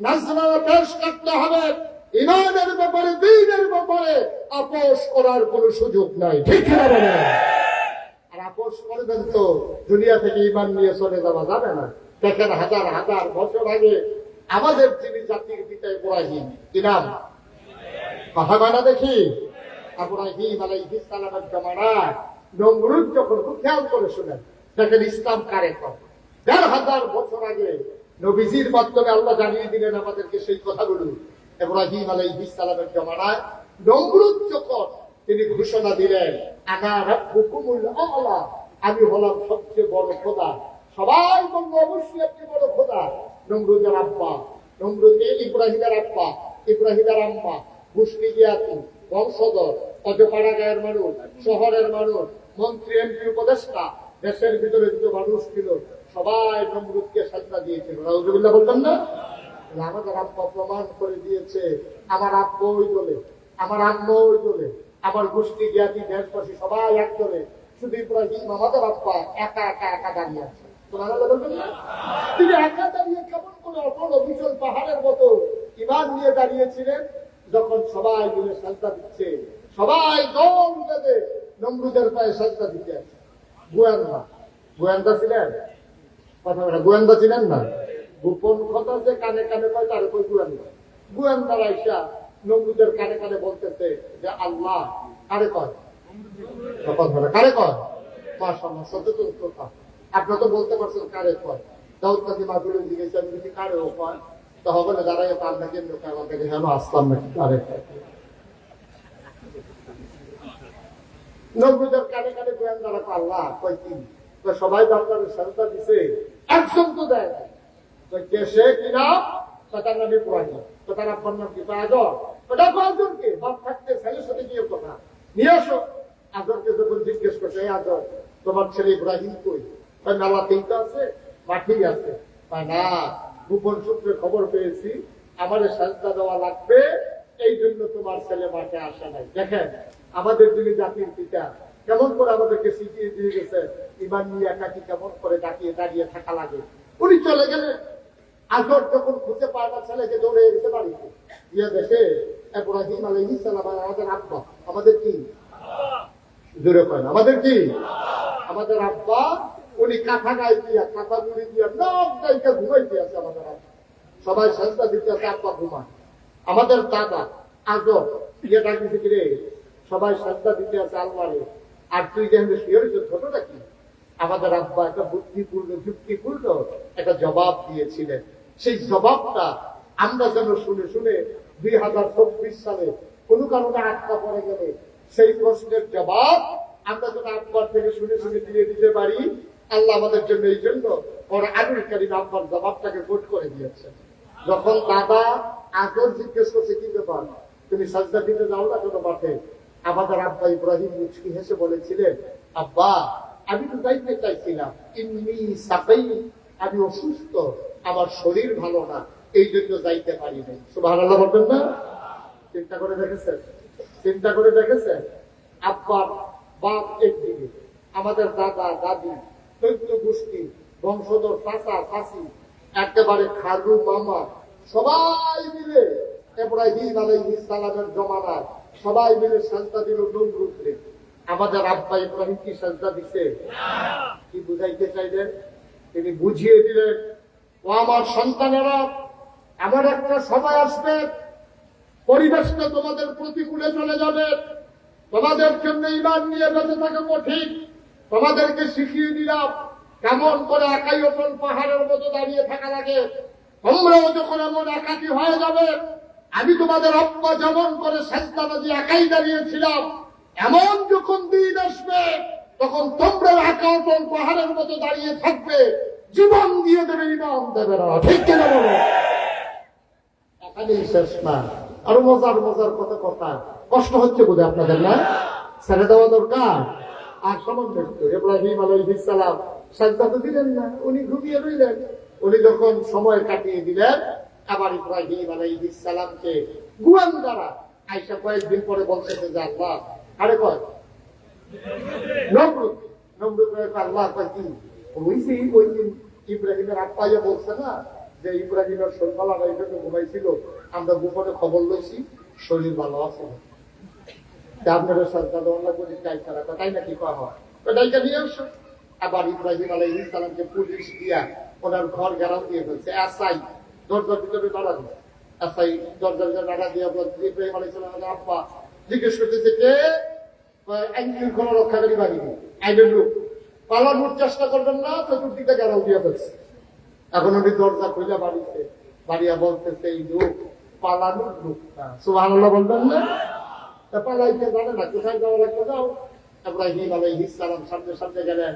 নাজরানা পেশ করতে হবে, ইমানের ব্যাপারে, দ্বীনের ব্যাপারে আপোষ করার কোন সুযোগ নাই। ঠিক না? আর আপোষ করবেন তো দুনিয়া থেকে ইমান নিয়ে চলে যাওয়া যাবে না। দেখেন, হাজার হাজার বছর আগে আমাদের যিনি জাতির পিতা ইব্রাহিম, কি নাম? মহামানা দেখি, ইব্রাহিম আলাইহিস সালামের জামানায় নমরুদ যখন, খুব খেয়াল করে শুনেন, দেখেন ইসলাম কারে করে। ১,৫০০ বছর আগে নবীজির মাধ্যমে আল্লাহ জানিয়ে দিলেন আমাদেরকে সেই কথাগুলো। ইব্রাহিম আলাইহিস সালামের জামানায় নমরুদ যখন তিনি ঘোষণা দিলেন, আনা রাব্বুকুমুল আ'লা, আমি হলাম সবচেয়ে বড় খোদা। সবাই বলল অবশ্যই আপনি বড় খোদা। নমরুদের আব্বা, ইব্রাহিমের আব্বা, ইব্রাহিমের আম্মা, মুশরিক ইয়াতি, বংশধর, অজপাড়া গায়ের মানুষ, শহরের মানুষ, মন্ত্রী, এমপি, উপদেষ্টা, দেশের ভিতরে দুটো মানুষ ছিল, সবাই নমরুদকে সাজদা দিয়েছিল। নাউজুবিল্লাহ বলতাম না? আমাদের আব্বা প্রমাণ করে দিয়েছে, আমার আব্বা ওই দলে, আমার আম্মা ওই দলে, আমার গোষ্ঠী জ্ঞাতি দেশবাসী সবাই এক দলে, শুধু ইব্রাহিম আমাদের আব্বা একা একা একা দাঁড়িয়ে আছে। তিনি একা দাঁড়িয়ে কেমন করে অটল অবিচল পাহাড়ের মতো ইমান নিয়ে দাঁড়িয়েছিলেন। যখন সবাই মিলে সাজদা দিচ্ছে, সবাই দল বেঁধে নমরুদের পায়ে সাজদা দিতে আছে। গোয়েন্দা ছিলেন, কথা বলে, গোয়েন্দা ছিলেন না? গোপন কথা যে কানে কানে কয় তার কই গোয়েন্দা। গোয়েন্দার আইসা নমরুদের কানে কানে বলতেছে যে আল্লাহ কারে কয়, কারে কয়। মাশাআল্লাহ, সচেতনতা। আপনি তো বলতে পারছেন কারে কয়। দাউদ কাজী মাদুরের জিজ্ঞেস আমি যদি কারেও কয়, তা হবে না দাঁড়াই আপনাকে আমাকে হেন আসলাম নাকি কারে কয়। নমরুদের কানে কানে গোয়েন্দারা আল্লাহ কয় কি, সবাই আপনার সাজদা দিছে, একজন তো দেয় না। সে কি নাম? তার নাম ইব্রাহিম। তার আব্বার নাম কি? আজর। ওটা কয়েকজনকে বাপ থাকতে ছেলের সাথে গিয়ে কথা নিয়ে আসো। আজরকে যখন জিজ্ঞেস করছে, আজর তোমার ছেলে ইব্রাহিম কই? মেলা তিনটা আছে, মাঠেই আছে। না, গোপন সূত্রে খবর পেয়েছি আমার সাজদা দেওয়া লাগবে, এই জন্য তোমার ছেলে মাঠে আসে নাই। দেখেন আমাদের যিনি জাতির পিতা কেমন করে আমাদেরকে শিখিয়ে দিয়ে গেছে ইমান নিয়ে একাকি কেমন করে দাঁড়িয়ে দাঁড়িয়ে থাকা লাগে। উনি চলে গেলেন। আজর যখন খুঁজে পায় না ছেলেকে, দৌড়ে এসে বাড়িতে গিয়ে দেখে ইব্রাহিম আলাইহিস সালাম আমাদের আব্বা, আমাদের কি জোরে কয় না, আমাদের কি, আমাদের আব্বা, উনি কাঁথা গায়ে দিয়া, কাঁথা মুড়ি দিয়া নখ গাইকে ঘুমাইতে আছে। আমাদের আব্বা সবাই সাজদা দিতে আছে, আব্বা ঘুমায়। আমাদের দাদা আজর ইয়ে ডাকিছে কিরে, সবাই সাজদা দিতে আছে আল্লাহরে, আর তুই যেখানে শুয়ে রয়েছে ছোটটা কি? আমাদের আব্বা একটা বুদ্ধিপূর্ণ যুক্তিপূর্ণ একটা জবাব দিয়েছিলেন। সেই জবাবটা আমরা যেন শুনে শুনে 2024 সালে কোনো কারণে আটকা পড়ে গেলে সেই প্রশ্নের জবাব আমরা যেন আব্বার থেকে শুনে শুনে দিয়ে দিতে পারি। আল্লাহ আমাদের জন্য এই জন্য কোরআনুল কারীম আব্বার জবাবটাকে কোট করে দিয়েছেন। যখন দাদা আজর জিজ্ঞেস করছে কি ব্যাপার, তুমি সাজদা দিতে যাও না কোনো মাঠে? আমাদের আব্বা ইব্রাহিম মুচকি হেসে বলেছিলেন, আব্বা আমি তো যাইতে চাইছিলাম, আমি অসুস্থ, আমার শরীর ভালো না, এই জন্য যাইতে পারি নাই। সুবহানাল্লাহ বলবেন না? চিন্তা করে দেখেছেন, চিন্তা করে দেখেছেন? আব্বার বাপ একদিকে, আমাদের দাদা দাদি 14 গোষ্ঠী বংশধর, চাচা চাচি, একেবারে খালু মামা, সবাই মিলে ইব্রাহিম আলাইহিস সালামের জমানায় সবাই মিলে সাজদা দিল নমরুদকে। আমাদের আব্বা ইব্রাহিম কি সাজদা দিছে? কি বুঝাইতে চাইলেন? তিনি বুঝিয়ে দিলেন, ও আমার সন্তানেরা, এমন একটা সময় আসবে পরিবেশটা তোমাদের প্রতিকূলে চলে যাবে, তোমাদের জন্য ঈমান নিয়ে বেঁচে থাকা কঠিন। তোমাদেরকে শিখিয়ে দিলাম কেমন করে একাই অটল পাহাড়ের মতো দাঁড়িয়ে থাকা লাগে। তোমরাও যখন এমন একাকী হয়ে যাবে, আমি তোমাদের আব্বা যেমন করে সাজদা নাজি একাই দাঁড়িয়েছিলাম, এমন যখন দিন আসবে তখন তোমরা একাউন্ট পাহাড়ের মতো দাঁড়িয়ে থাকবে, জীবন দিয়ে দেবে, ইমাম দেবে না। ঠিক কিনা বলো? এখানেই শেষ না, আরো মজার মজার কত কথা। কষ্ট হচ্ছে বোধ আপনাদের, না? ছেড়ে দেওয়া দরকার। আর সামান্য একটু, ইব্রাহিম আলাইহিস সালাম সাজদা তো দিলেন না, উনি ঘুমিয়ে রইলেন। উনি যখন সময় কাটিয়ে দিলেন, আবার ইব্রাহিম আলাইহিস সালামকে গুয়ান দ্বারা আয়েশা কয়েকদিন পরে বলতেছে যে আল্লাহ, আরে কয় নমরুদ, নমরুদ আল্লাহ কয় কি হইছি, ওই দিন ইব্রাহিমের আত্মাইয়া বলছে না যে ইব্রাহিমের শরীর ভালো না, এটা তো ঘুমাইছিল, আমরা গোপনে খবর লইছি শরীর ভালো আছে, আপনারা সরকার অন্য করে চাই তারা তাই নাকি কয়া হয়, ওটাইটা নিয়ে আসো। আবার ইব্রাহিম আলাইহিস সালামকে পুলিশ দিয়া ওনার ঘর ঘেরাও দিয়ে ফেলছে, এসআই দরজার ভিতরে দাঁড়া দিচ্ছে, এসআই দরজার ভিতরে দাঁড়া দিয়ে ইব্রাহিম আলাইহিস সালাম আব্বা জিজ্ঞেস করতেছে কে, আইন শৃঙ্খলা রক্ষাকারী বাহিনী, আইনের লোক, পালানোর চেষ্টা করবেন না, চতুর্দিকে ঘেরাও দিয়ে ফেলছে। এখন উনি দরজা খুলে বাড়িতে বাড়িয়া বলতেছে এই লোক পালানোর লোক না, সুবহানাল্লাহ বলবেন না? পালাইতে জানে না, কোথায় যাওয়া লাগবে যাও। ইব্রাহিম আলাইহিস সালাম সামনে সামনে গেলেন,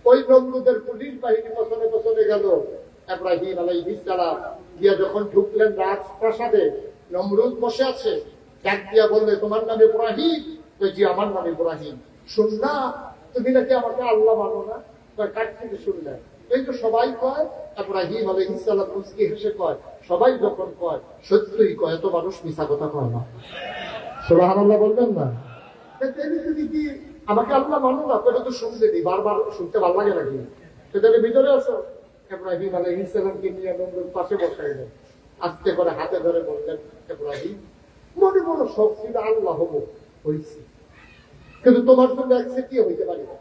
ওই নমরুদের পুলিশ বাহিনী পেছনে পেছনে গেল। ইব্রাহিম আলাইহিস সালাম গিয়া যখন ঢুকলেন রাজপ্রাসাদে, নমরুদ বসে আছে, ডাক দিয়া বললে তোমার নাম ইব্রাহিম? জি আমার নাম ইব্রাহিম। শুননা তুমি নাকি আমাকে আল্লাহ মানো না? কার থেকে শুনলেন? এই তো সবাই কয়। ইব্রাহিম আলাইহিস সালাম মুস্কি হেসে কয়, সবাই যখন কয় সত্যই কয়, এত মানুষ মিছা কথা কয় না। সুবহানাল্লাহ বলবেন না? তুমি কি আমাকে আল্লাহ মানো না? এটা তো শুনতে দিই, বারবার শুনতে ভালো লাগে নাকি? সেটা ভিতরে আসো। ইব্রাহিম আলাইহিস সালামকে নিয়ে নমরুদ পাশে বসাইলেন, আস্তে করে হাতে ধরে বললেন, ইব্রাহিম মনে মনে সব ছিল আল্লাহ হবো হয়েছি, কিন্তু তোমার জন্য একসেটিয়া হইতে পারি না,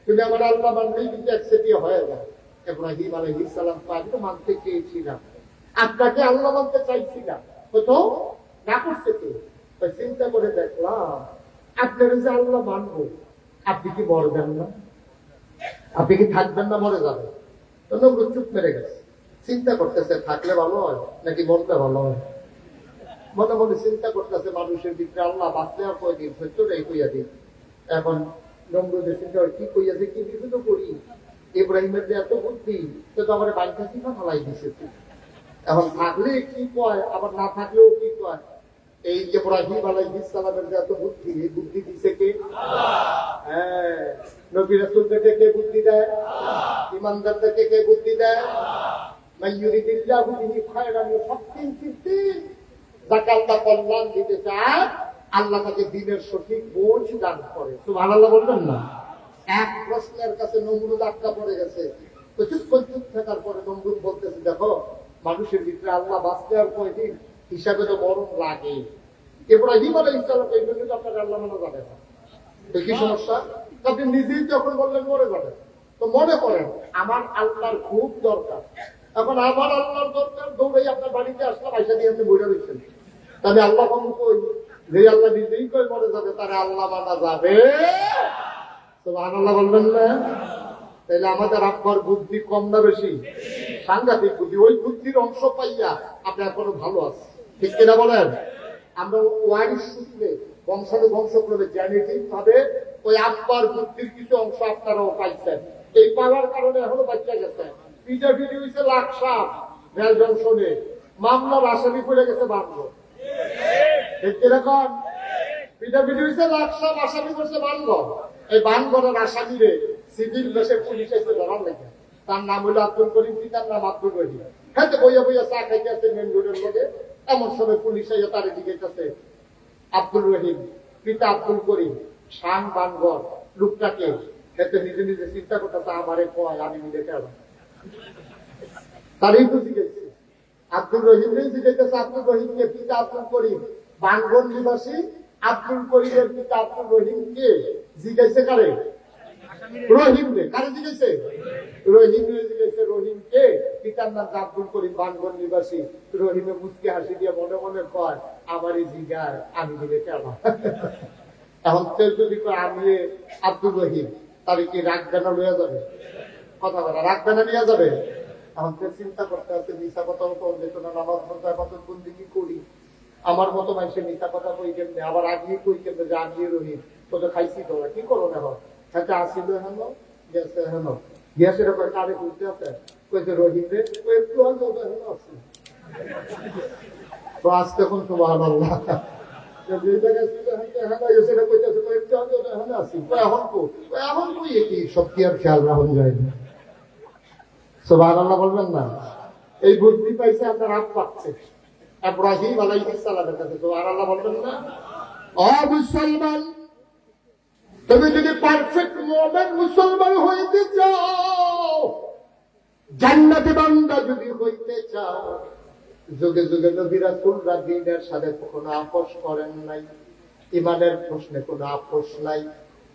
তুমি আমার আল্লাহ মানলেই কিন্তু একসেটিয়া হয়ে যায়। ইব্রাহিম আলাইহিস সালাম আমি তো মানতে চেয়েছিলাম, আপনাকে আল্লাহ মানতে চাইছিলাম, তো না করছে তো। চিন্তা করে দেখলাম আপনার যে আল্লাহ মানবো, আপনি কি মরবেন না? আপনি কি থাকবেন না, মরে যাবেন? তো নমরুদ চুপ মেরে গেছে, চিন্তা করতেছে থাকলে ভালো হয় নাকি মরলে ভালো হয়। মনে মনে চিন্তা করতেছে মানুষের ভিতরে আল্লাহ বাঁচলে আর কয়দিন, সত্যটাই কইয়া দিন। এখন নমরুদের চিন্তা কি কইয়া যে কি বিপদ করি, ইব্রাহিমের যে এত বুদ্ধি, সে তো আমার বাড়িটা কিনা ফালাই দিছে। এখন থাকলে কি কয়, আবার না থাকলেও কি কয়। এই যে ইব্রাহিম আলাইহিস সালামের যে এত বুদ্ধি, এই বুদ্ধি দিছে কে? হ্যাঁ, নবী রাসূলদেরকে কে বুদ্ধি দেয়? ইমানদারদেরকে কে বুদ্ধি দেয়? মাইয়ুরিদিল্লাহু বিহি খায়রান ইউফাক্কিহু ফিদ্দীন। যাকে আল্লাহ কল্যাণ দিতে চায়, আল্লাহ তাকে দ্বীনের সঠিক বোঝ দান করে। সুবহানাল্লাহ বলবেন না? এক প্রশ্নের কাছে নমরুদ আটকা পড়ে গেছে। চুপ থাকার পরে নমরুদ বলতেছে, দেখো মানুষের ভিতরে আল্লাহ বাঁচতে আর কয়দিন হিসাবে তো বরং লাগে। ইব্রাহিম আলাইহিস সালাম এই জন্য আপনার আল্লাহ মানা যাবে না, কি সমস্যা? আপনি নিজেই যখন বললেন মরে যাবে, তো মনে করেন আমার আল্লাহর খুব দরকার, এখন আমার আল্লাহর দরকার, দৌড়াই আপনার বাড়িতে আসলাম, আইসা দিয়ে আপনি বইটা দিচ্ছেন, তাহলে আল্লাহ কম কই? যে আল্লাহ নিজেই কই মরে যাবে, তারা আল্লাহ মানা যাবে? সুবহানাল্লাহ বলবেন না? তাহলে আমাদের আব্বার বুদ্ধি কম না বেশি? সাংঘাতিক বুদ্ধি। ওই বুদ্ধির অংশ পাইয়া আপনি এখনো ভালো আছে, ঠিক কিনা বলেন? আমরা ওয়ারিশ সূত্রে বংশানুবংশক্রমে জেনেটিক ভাবে ওই আব্বার বুদ্ধির কিছু অংশ আপনারাও পাইছেন। এই পাওয়ার কারণে এখনো বাচ্চা গেছে। পিটাপিটি হয়েছে লাকসাম রেল জংশনে, মামলার আসামি পড়ে গেছে বাংলো, ঠিক কিরকম? পিটাপিটি হয়েছে লাকসাম, আসামি করছে বাংলো। এই বানগড়ের আসামিরে সিভিল বেশে পুলিশ এসে ধরার লেগে, তার নাম হলো আব্দুল করিম, পিতার নাম আব্দুল রহিম। খাইতে বইয়া বইয়া চা খাইতে আছে মেন রোডের মধ্যে, এমন সময় পুলিশ এসে তারে জিজ্ঞাসা, আব্দুল রহিম পিতা আব্দুল করিম, শান বানগড়, লোকটাকে খেতে নিজে নিজে চিন্তা করতেছে, আমারে কয় আমি নিজে কেন, তারই তো জিজ্ঞেস আব্দুল রহিমকেই জিজ্ঞেস, আব্দুল রহিমকে পিতা আব্দুল করিম, বানগড় নিবাসী আব্দুল করিমের পিতা আব্দুল রহিমকে জিজ্ঞাসা কারে? রহিম রে। কারে জিজ্ঞেসে? রহিম রে জিজ্ঞেসে। রহিমকে পিতার নাম আব্দুল করিম, বানগড় নিবাসী। রহিমে মুচকি হাসি দিয়ে মনে মনে কয় আমারই জিগার আমি দিলে কেন? এখন কেউ যদি আমি আব্দুল রহিম, তাহলে কি রাগদানা লইয়া যাবে? কথা বলা রাগদানা নিয়ে যাবে? এখন চিন্তা করতে হচ্ছে মিশা কথা তো যেত না, নামাজ পড়তে কত কোন দিকে করি, আমার মতো মানুষের মিথ্যা কথা কই কেমনে, আবার আগিয়ে কই কেমনে যে আগিয়ে রহিম তো খাইছি তোরা কি করো না হয় হ্যাঁ আসিল হেন গেছে হেন গিয়েছে কারে বুঝতে আছে কইতে রহিম রে একটু হেন আছে তো আজ তখন সুবহানাল্লাহ বলবেন না এই বুদ্ধি পাইছে আপনার হাত পাচ্ছে ইব্রাহিম আলাইহিস সালামের কাছে সুবহানাল্লাহ বলবেন না। ও মুসলমান, তুমি যদি পারফেক্ট মুমিন মুসলমান হইতে চাও, জান্নাতি বান্দা যদি হইতে চাও, যুগে যুগে নবী রাসূলরা দ্বীনের সাথে কোনো আপোষ করেন নাই, ইমানের প্রশ্নে কোনো আপোষ নাই।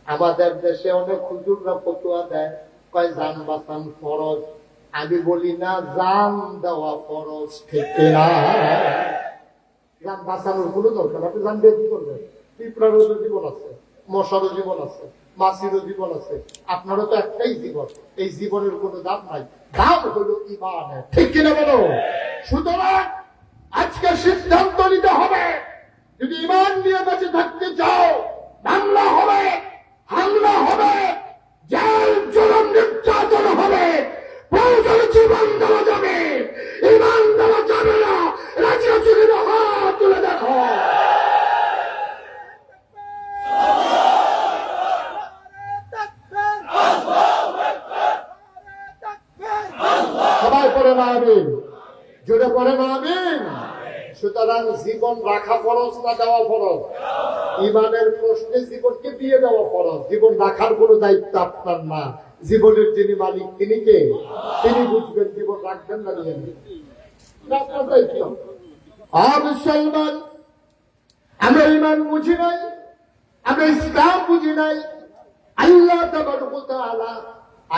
আমাদের দেশে অনেক হুজুররা ফতোয়া দেয় কয় জান বাঁচান ফরজ, আমি বলি না জান দেওয়া ফরজ, ঠিক না? জান বাঁচানোর কোনো দরকার, আপনি জান দিয়ে কি করবেন? পিঁপড়ারও জীবন আছে, মশারও জীবন আছে, মাছিরও জীবন আছে, আপনারও তো একটাই জীবন, এই জীবনের কোনো দাম নাই, দাম হলো ঈমান, ঠিক কিনা বলো? সুতরাং আজকে সিদ্ধান্ত নিতে হবে, যদি ঈমান নিয়ে বেঁচে থাকতে চাও, বাংলা হবে, হামলা হবে, জেল জুলুম নির্যাতন হবে, প্রয়োজন জীবন দেওয়া যাবে, ঈমান দেওয়া যাবে না। রাজি আছো কিনা হাত তুলে দেখো। সবাই পড়ে না আমিন, জোরে পড়ে না আমিন। সুতরাং জীবন রাখা ফরজ না দেওয়া ফরজ? ঈমানের প্রশ্নে জীবনকে দিয়ে দেওয়া ফরজ, জীবন রাখার কোনো দায়িত্ব আপনার না, জীবনের যিনি মালিক তিনি কে? তিনি বুঝবেন জীবন রাখবেন না নিয়ে আপনার দায়িত্ব। মুসলমান, আমরা ঈমান বুঝি নাই, আমরা ইসলাম বুঝি নাই। আল্লাহ তাবারক ওয়া তাআলা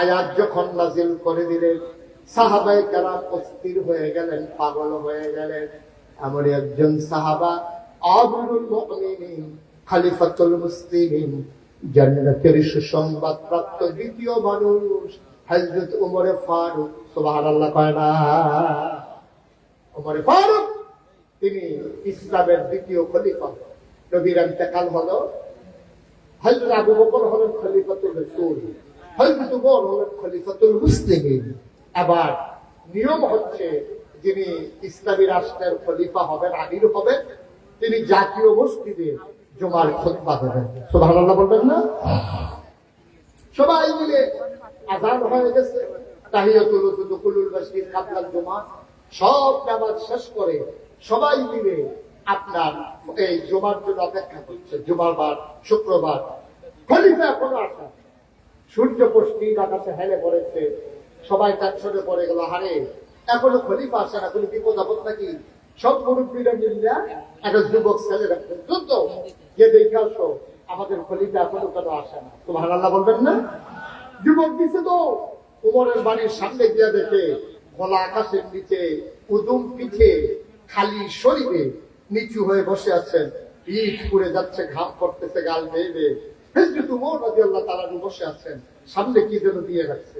আয়াত যখন নাযিল করে দিলেন, সাহাবায়ে কেরাম অস্থির হয়ে গেলেন, পাগল হয়ে গেলেন। এমন একজন সাহাবা, আমিরুল মুমিনিন, খলিফাতুল মুসলিমিন, জান্নাতের সুসংবাদ প্রাপ্ত দ্বিতীয় মানুষ হযরত ওমর ফারুক, সুবহানাল্লাহ কয় না? ওমর ফারুক তিনি ইসলামের দ্বিতীয় খলিফা। নবীর ইন্তেকাল হলো, হযরত আবু বকর হলেন খলিফাতুর রাসূল, হযরত ওমর হলেন খলিফাতুল মুসলিমিন। আবার নিয়ম হচ্ছে যিনি ইসলামী রাষ্ট্রের খলিফা হবেন, আমির হবেন, তিনি জাতীয় মসজিদে জুমার খুতবা দেবেন। সুবহানাল্লাহ বলবেন না? সবাই মিলে আযান হয়ে গেছে, তাহিয়াতুল দুখুলুল মসজিদ কাবলাল জুমা, সব নামাজ শেষ করে সবাই মিলে আপনার এই জুমার জন্য অপেক্ষা করছে। জুমার বার, শুক্রবার, খলিফা এখনো আসা, সূর্য পশ্চিম আকাশে হেলে পড়েছে, সবাই টেনশনে পড়ে গেল, হারে এখনো খলিফা আসে না, কোনো বিপদ আপদ নাকি? সব মুরব্বীরা মিলে একটা যুবক ছেলে রাখবেন, দ্রুত গিয়ে দেখে আসো আমাদের খলিফা এখনো কেন আসে না। সুবহানাল্লাহ বলবেন না? যুবক দিছে তো ওমরের বাড়ির সামনে গিয়ে দেখে খোলা আকাশের নিচে উদুম পিঠে খালি শরীরে নিচু হয়ে বসে আছেন, পিঠ পুড়ে যাচ্ছে, ঘাম পড়তেছে গাল বেয়ে বেয়ে। হযরত ওমর রাদিয়াল্লাহু তাআলা বসে আছেন, সামনে কি যেন দিয়ে রাখছে।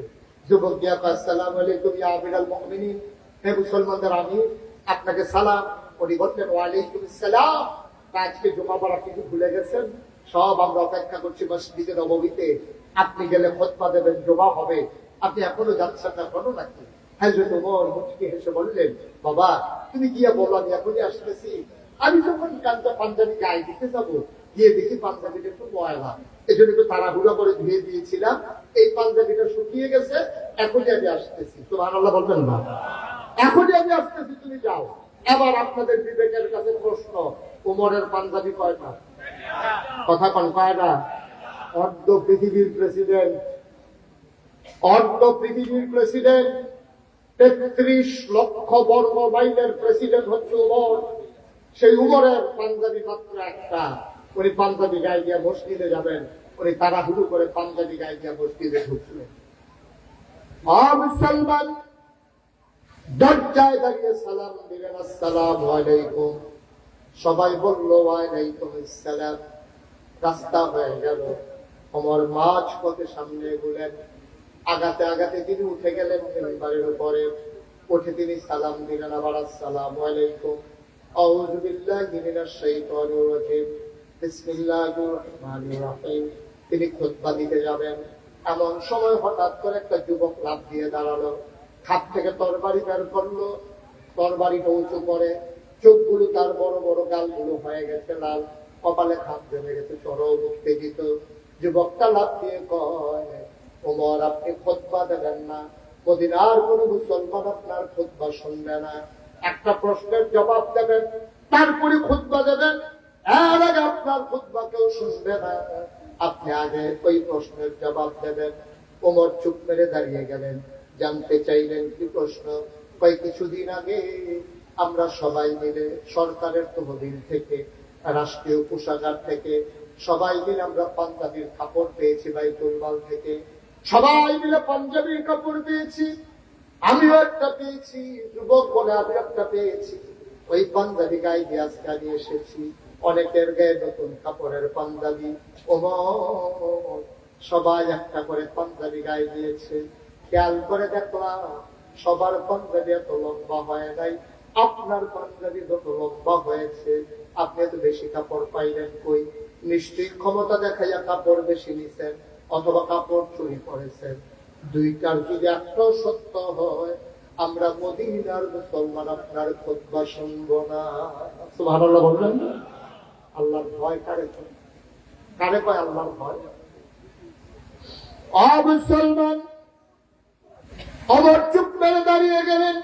যুবক গিয়া কয়, আসসালামু আলাইকুম ইয়া আমিরাল মুমিনিন, হে মুসলমানদের আমির, আপনাকে সালাম। উনি বললেন, ওয়া আলাইকুম আসসালাম, আজকে জুমা পড়া কিছু ভুলে গেছেন? সব আমরা অপেক্ষা করছি মসজিদে নববীতে, আপনি গেলে খুতবা দেবেন, জুমা হবে, আপনি এখনো যাচ্ছেন না কেন নাকি? হযরত ওমর মুচকি হেসে বললেন, বাবা তুমি গিয়া বলো আমি এখনই আসতেছি। আমি যখন কাঞ্চা পাঞ্জাবি গায়ে দিতে যাবো, গিয়ে দেখি পাঞ্জাবিটা একটু ময়লা, এই জন্য একটু তাড়াহুড়া করে ধুয়ে দিয়েছিলাম, এই পাঞ্জাবিটা শুকিয়ে গেছে, এখনই আমি আসতেছি। সুবহানাল্লাহ বলবেন না? এখনই আমি আসতেছি, তুমি যাও। এবার আপনাদের বিবেকের কাছে প্রশ্ন, ওমরের পাঞ্জাবি কয়টা? কথা কোন কয়টা? অর্ধ পৃথিবীর প্রেসিডেন্ট, অর্ধ পৃথিবীর প্রেসিডেন্ট, ৩৩ লক্ষ বর্গ মাইলের প্রেসিডেন্ট হচ্ছে ওমর। সেই উমরের পাঞ্জাবি মাত্র একটা। উনি পাঞ্জাবি গায়ে দিয়ে মসজিদে যাবেন, উনি তাড়াহুড়ো করে পাঞ্জাবি গায়ে দিয়ে মসজিদে ঢুকলেন। মুসলমান দরজায় দাঁড়িয়ে সালাম দিলেন, আসসালামু আলাইকুম। সবাই বলল ওয়ালাইকুম আসসালাম। রাস্তা হয়ে গেল, ওমর মাঝ পথে সামনে এগোলেন। আগাতে আগাতে তিনি উঠে গেলেন মিম্বারের উপরে, উঠে তিনি সালাম দিলেন আবার, আসসালামু আলাইকুম। আউযু বিল্লাহি মিনাশ শাইতানির রাজিম, বিসমিল্লাহির রহমানির রহিম। তিনি খুতবা দিতে যাবেন, এমন সময় হঠাৎ করে একটা যুবক লাফ দিয়ে দাঁড়ালো, হাত থেকে তরবারি বের করলো, তরবারিটা উঁচু করে, চোখগুলো তার বড় বড়, গালগুলো হয়ে গেছে লাল, কপালে খাপ জমে গেছে, চরম উত্তেজিত। যুবকটা লাফ দিয়ে কয়, ওমর আপনি খুতবা দেবেন না, মদিনার কোন মুসলমান আপনার খুতবা শুনবে না। একটা প্রশ্নের জবাব দেবেন, তারপরে খুতবা দেবেন, এর আগে আপনার খুতবা কেউ শুনবে না। আপনি আগে ওই প্রশ্নের জবাব দেবেন। ওমর চুপ মেরে দাঁড়িয়ে গেলেন। জানতে চাইলেন কি প্রশ্ন? কয়েক কিছুদিন আগে আমরা সবাই মিলে সরকারের তহবিল থেকে, রাষ্ট্রীয় কোষাগার থেকে সবাই মিলে আমরা পাঞ্জাবির কাপড় পেয়েছি, বাইতুল মাল থেকে সবাই মিলে পাঞ্জাবির কাপড় পেয়েছি। আমিও একটা পেয়েছি, যুবক বলে আমি একটা পেয়েছি। ওই পাঞ্জাবি গায়ে দিয়ে আজকে আমি এসেছি। অনেকের গায়ে নতুন কাপড়ের পাঞ্জাবি। ওমর সবাই একটা করে পাঞ্জাবি গায়ে দিয়েছে। খেয়াল করে দেখলাম সবার পাঞ্জাবি এত লম্বা হয় নাই, আপনার পাঞ্জাবি যত লম্বা হয়েছে। আপনি এত বেশি কাপড় পাইলেন কই? নিশ্চয়ই ক্ষমতা দেখাইয়া কাপড় বেশি নিছেন, অথবা কাপড় চুরি করেছেন। দুইটার যদি একটাও সত্য হয়, আমরা মদিনার মুসলমান আপনার খুতবা শুনবো না। সুবহানাল্লাহ বলবেন না? আল্লাহর ভয় কারে কয়? কারে কয় আল্লাহর ভয়? মুসলমান অমর চুপ মেরে দাঁড়িয়ে গেলেন।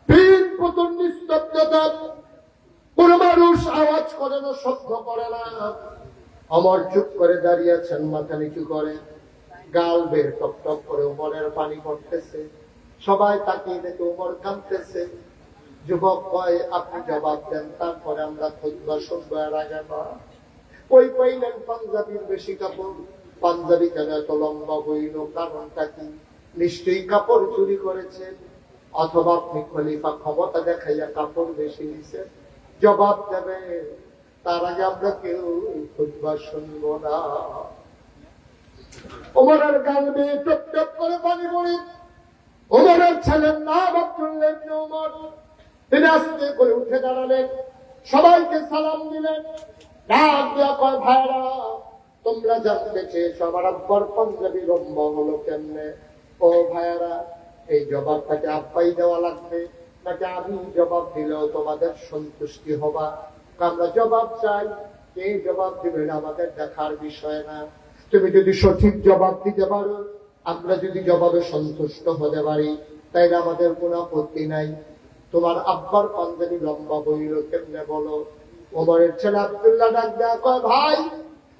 তিন প্রথম নিস্তব্ধতা, কোন মানুষ আওয়াজ করে না, শব্দ করে না। অমর চুপ করে দাঁড়িয়েছেন, মাথা নিচু করে, গাল বের টপ টপ করে উমরের পানি পড়তেছে। সবাই তাকিয়ে দেখে উমর কাঁদতেছে। যুবক কয়, আপনি জবাব দেন, তারপরে আমরা খুতবা শুনবো। এর আগে না। কই পাইলেন পাঞ্জাবির বেশি কাপড়? পাঞ্জাবি কেন এত লম্বা হইল? কারণটা কি? নিশ্চয়ই কাপড় চুরি করেছেন, অথবা আপনি খলিফা ক্ষমতা দেখাইয়া কাপড় বেশি নিছেন। জবাব দেবে, তার আগে আমরা কেউ খুতবা শুনবো না। ওমরের গাল বেয়ে টপ টপ করে পানি পড়ে। ওমরের ছেলের নাম আব্দুল্লাহ ইবনে ওমর। তিনি আস্তে করে উঠে দাঁড়ালেন, সবাইকে সালাম দিলেন। ডাক দিয়া কয়, ভাইরা তোমরা জানতে চেয়েছো আমার আব্বার পাঞ্জাবি লম্বা হলো কেমনে? ও ভাইরা, এই জবাবটাকে আব্বাই দেওয়া লাগবে, নাকি আমি জবাব দিলেও তোমাদের সন্তুষ্টি হবা? আমরা জবাব চাই, এই জবাব দিবেন আমাদের দেখার বিষয় না। তুমি যদি সঠিক জবাব দিতে পারো, আমরা যদি জবাবে সন্তুষ্ট হতে পারি, তাইলে আমাদের কোন আপত্তি নাই। তোমার আব্বার পাঞ্জাবি লম্বা হইল কেমনে বলো? ওমরের ছেলে আব্দুল্লাহ ডাক দেয়া কয়, ভাই,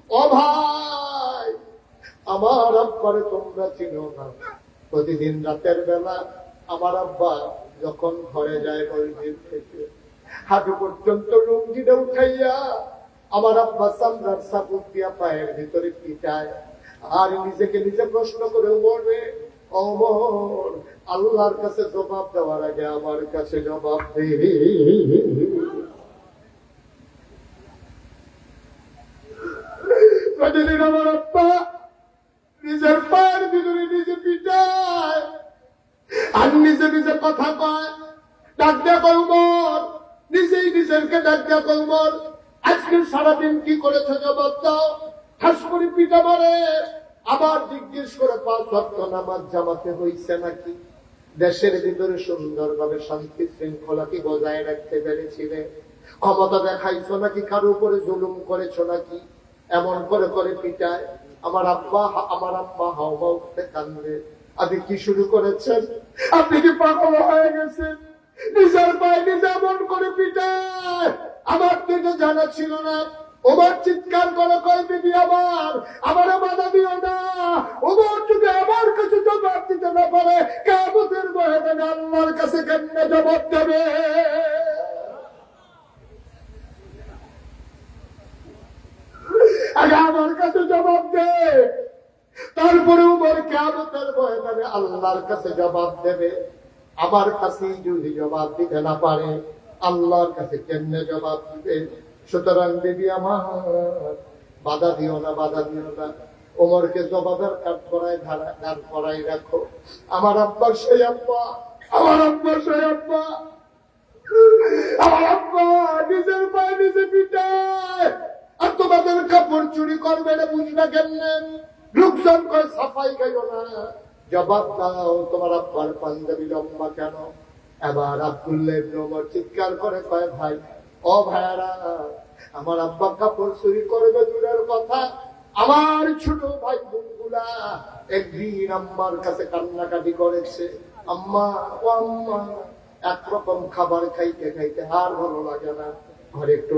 ও ভাই, আমার আব্বারে তোমরা চিনো না। প্রতিদিন রাতের বেলা আমার আব্বা যখন ঘরে যায় মসজিদ থেকে, হাঁটু পর্যন্ত লুঙ্গিটা উঠাইয়া আমার আব্বা চামড়ার চাবুক দিয়া পায়ের ভিতরে পিটায়, আর নিজেকে নিজে প্রশ্ন করে বলবে, ওমর, আল্লাহর কাছে জবাব দেওয়ার আগে আমার কাছে জবাব দে। প্রতিদিন আমার আব্বা নিজের পায়ের ভিতরে নিজে পিটায়, আর নিজে নিজে কথা কয়। ডাক দেয়া কয়, ওমর, নিজেই নিজেরকে ডাক দেয়া কয়, ওমর, আজকে সারাদিন কি করেছে জবাব দাও। ঠাস করে পিটা মারে, আবার জিজ্ঞেস করে 5 ওয়াক্ত নামাজ জামাতে হইছে নাকি? দেশের ভিতরে সুন্দরভাবে শান্তি শৃঙ্খলা কি বজায় রাখতে পেরেছিলে? ক্ষমতা দেখাইছো নাকি কারো উপরে জুলুম করেছো নাকি? এমন করে করে পিটায়। আমার আব্বা হাওয়া উঠতে কান্দে। আপনি কি শুরু করেছেন? আপনি কি পাগল হয়ে গেছেন? নিজের পায়ে নিজে এমন করে পিটায়, আমার তো জানা ছিল না। ওমর চিৎকার করে কয়, বিবি আমার বাধা দিও না। ওমর যদি আমার কাছে জবাব দিতে না পারে, কিয়ামতের ময়দানে আল্লাহর কাছে কেমনে জবাব দেবে? আগে আমার কাছে জবাব দে, তারপরে ওমর কিয়ামতের ময়দানে আল্লাহর কাছে জবাব দেবে। আমার কাছে যদি জবাব দিতে না পারে, আল্লাহর কাছে কেমনে জবাব দিবে? সুতরাং বিবি আমার, বাধা দিও না, বাধা দিও না। ওমরকে জবাবের কাঠ করাই রাখো। আমার আব্বা সেই আব্বা, আমার আব্বা সেই আব্বা। আমার আব্বা নিজের পায়ে নিজে পিটায়, আর তোমাদের কাপড় চুরি করবে না বুঝনা কেমনে? লোকজন করে সাফাই গাইল না, জবাব দাও তোমার আব্বার পাঞ্জাবি লম্বা কেন? এবার আব্দুল্লাহ ইবনে ওমর চিৎকার করে কয়, ভাই ও ভাইয়ারা, আমার আব্বা কাপড় চুরি করবে দূরের কথা, আমার ছোট ভাই বোনগুলা একদিন আম্মার কাছে কান্নাকাটি করেছে, আম্মা ও আম্মা একরকম খাবার খাইতে খাইতে আর ভালো লাগে না, ঘরে একটু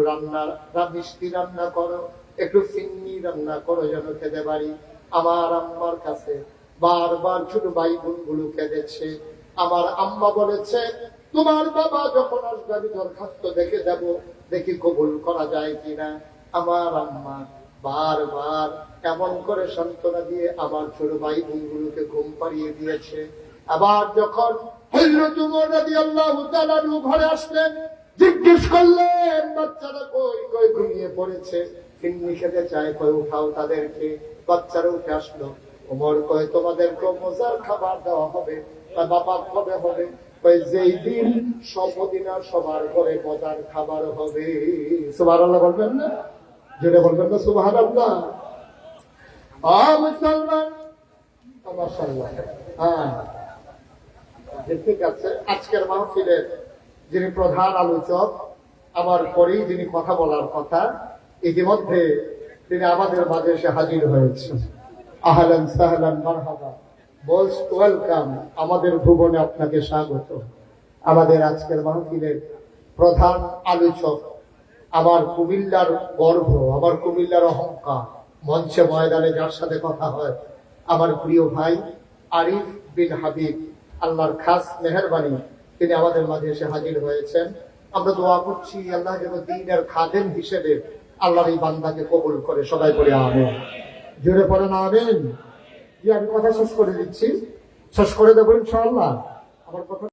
মিষ্টি রান্না করো, একটু ফিন্নি রান্না করো যেন খেতে পারি। আমার আম্মার কাছে বারবার ছোট ভাই বোনগুলো কেঁদেছে। আমার আম্মা বলেছে, তোমার বাবা যখন আসবে আমি দরখাস্ত দেখে যাব, দেখি কবুল করা যায় কিনা। আমার আম্মা বারবার এমন করে সান্ত্বনা দিয়ে আমার ছোট ভাই বোনগুলোকে ঘুম পাড়িয়ে দিয়েছে। আবার যখন হযরত ওমর রাদিয়াল্লাহু তাআলা ঘরে আসলেন, জিজ্ঞেস করলেন, বাচ্চারা কই? কই ঘুমিয়ে পড়েছে, ফিন্নি খেতে চায়, কই উঠাও তাদেরকে। বাচ্চারা উঠে আসলো। ওমর কয়, তোমাদেরকে মজার খাবার দেওয়া হবে। বাবা কবে হবে? যেই দিন সর্বদিনা সবার ঘরে মজার খাবার হবে। সুবহানাল্লাহ বলবেন না? যেটা বলবেন না সুবহানাল্লাহ? মুসলমান, মাশাআল্লাহ। হ্যাঁ, ঠিক আছে। আজকের মাহফিলের যিনি প্রধান আলোচক, আমার পরেই যিনি কথা বলার কথা, ইতিমধ্যে তিনি আমাদের মাঝে এসে হাজির হয়েছেন। আহলান সাহলান মারহাবা, মোস্ট ওয়েলকাম। আমাদের ভুবনে আপনাকে স্বাগত। আমাদের আজকের মাহফিলের প্রধান আলোচক, আমার কুমিল্লার গর্ব, আমার কুমিল্লার অহংকার, মঞ্চে ময়দানে যার সাথে কথা হয়, আমার প্রিয় ভাই আরিফ বিন হাবিব, আল্লাহর খাস মেহেরবানি, তিনি আমাদের মাঝে এসে হাজির হয়েছেন। আমরা দোয়া করছি আল্লাহ যেন দ্বীনের খাদেম হিসেবে আল্লাহর এই বান্দাকে কবুল করে। সবাই করে আমিন। জোরে পড়েন আমিন। যে আমি কথা শেষ করে দিচ্ছি, শেষ করে দেবো ইনশাআল্লাহ। আমার কথা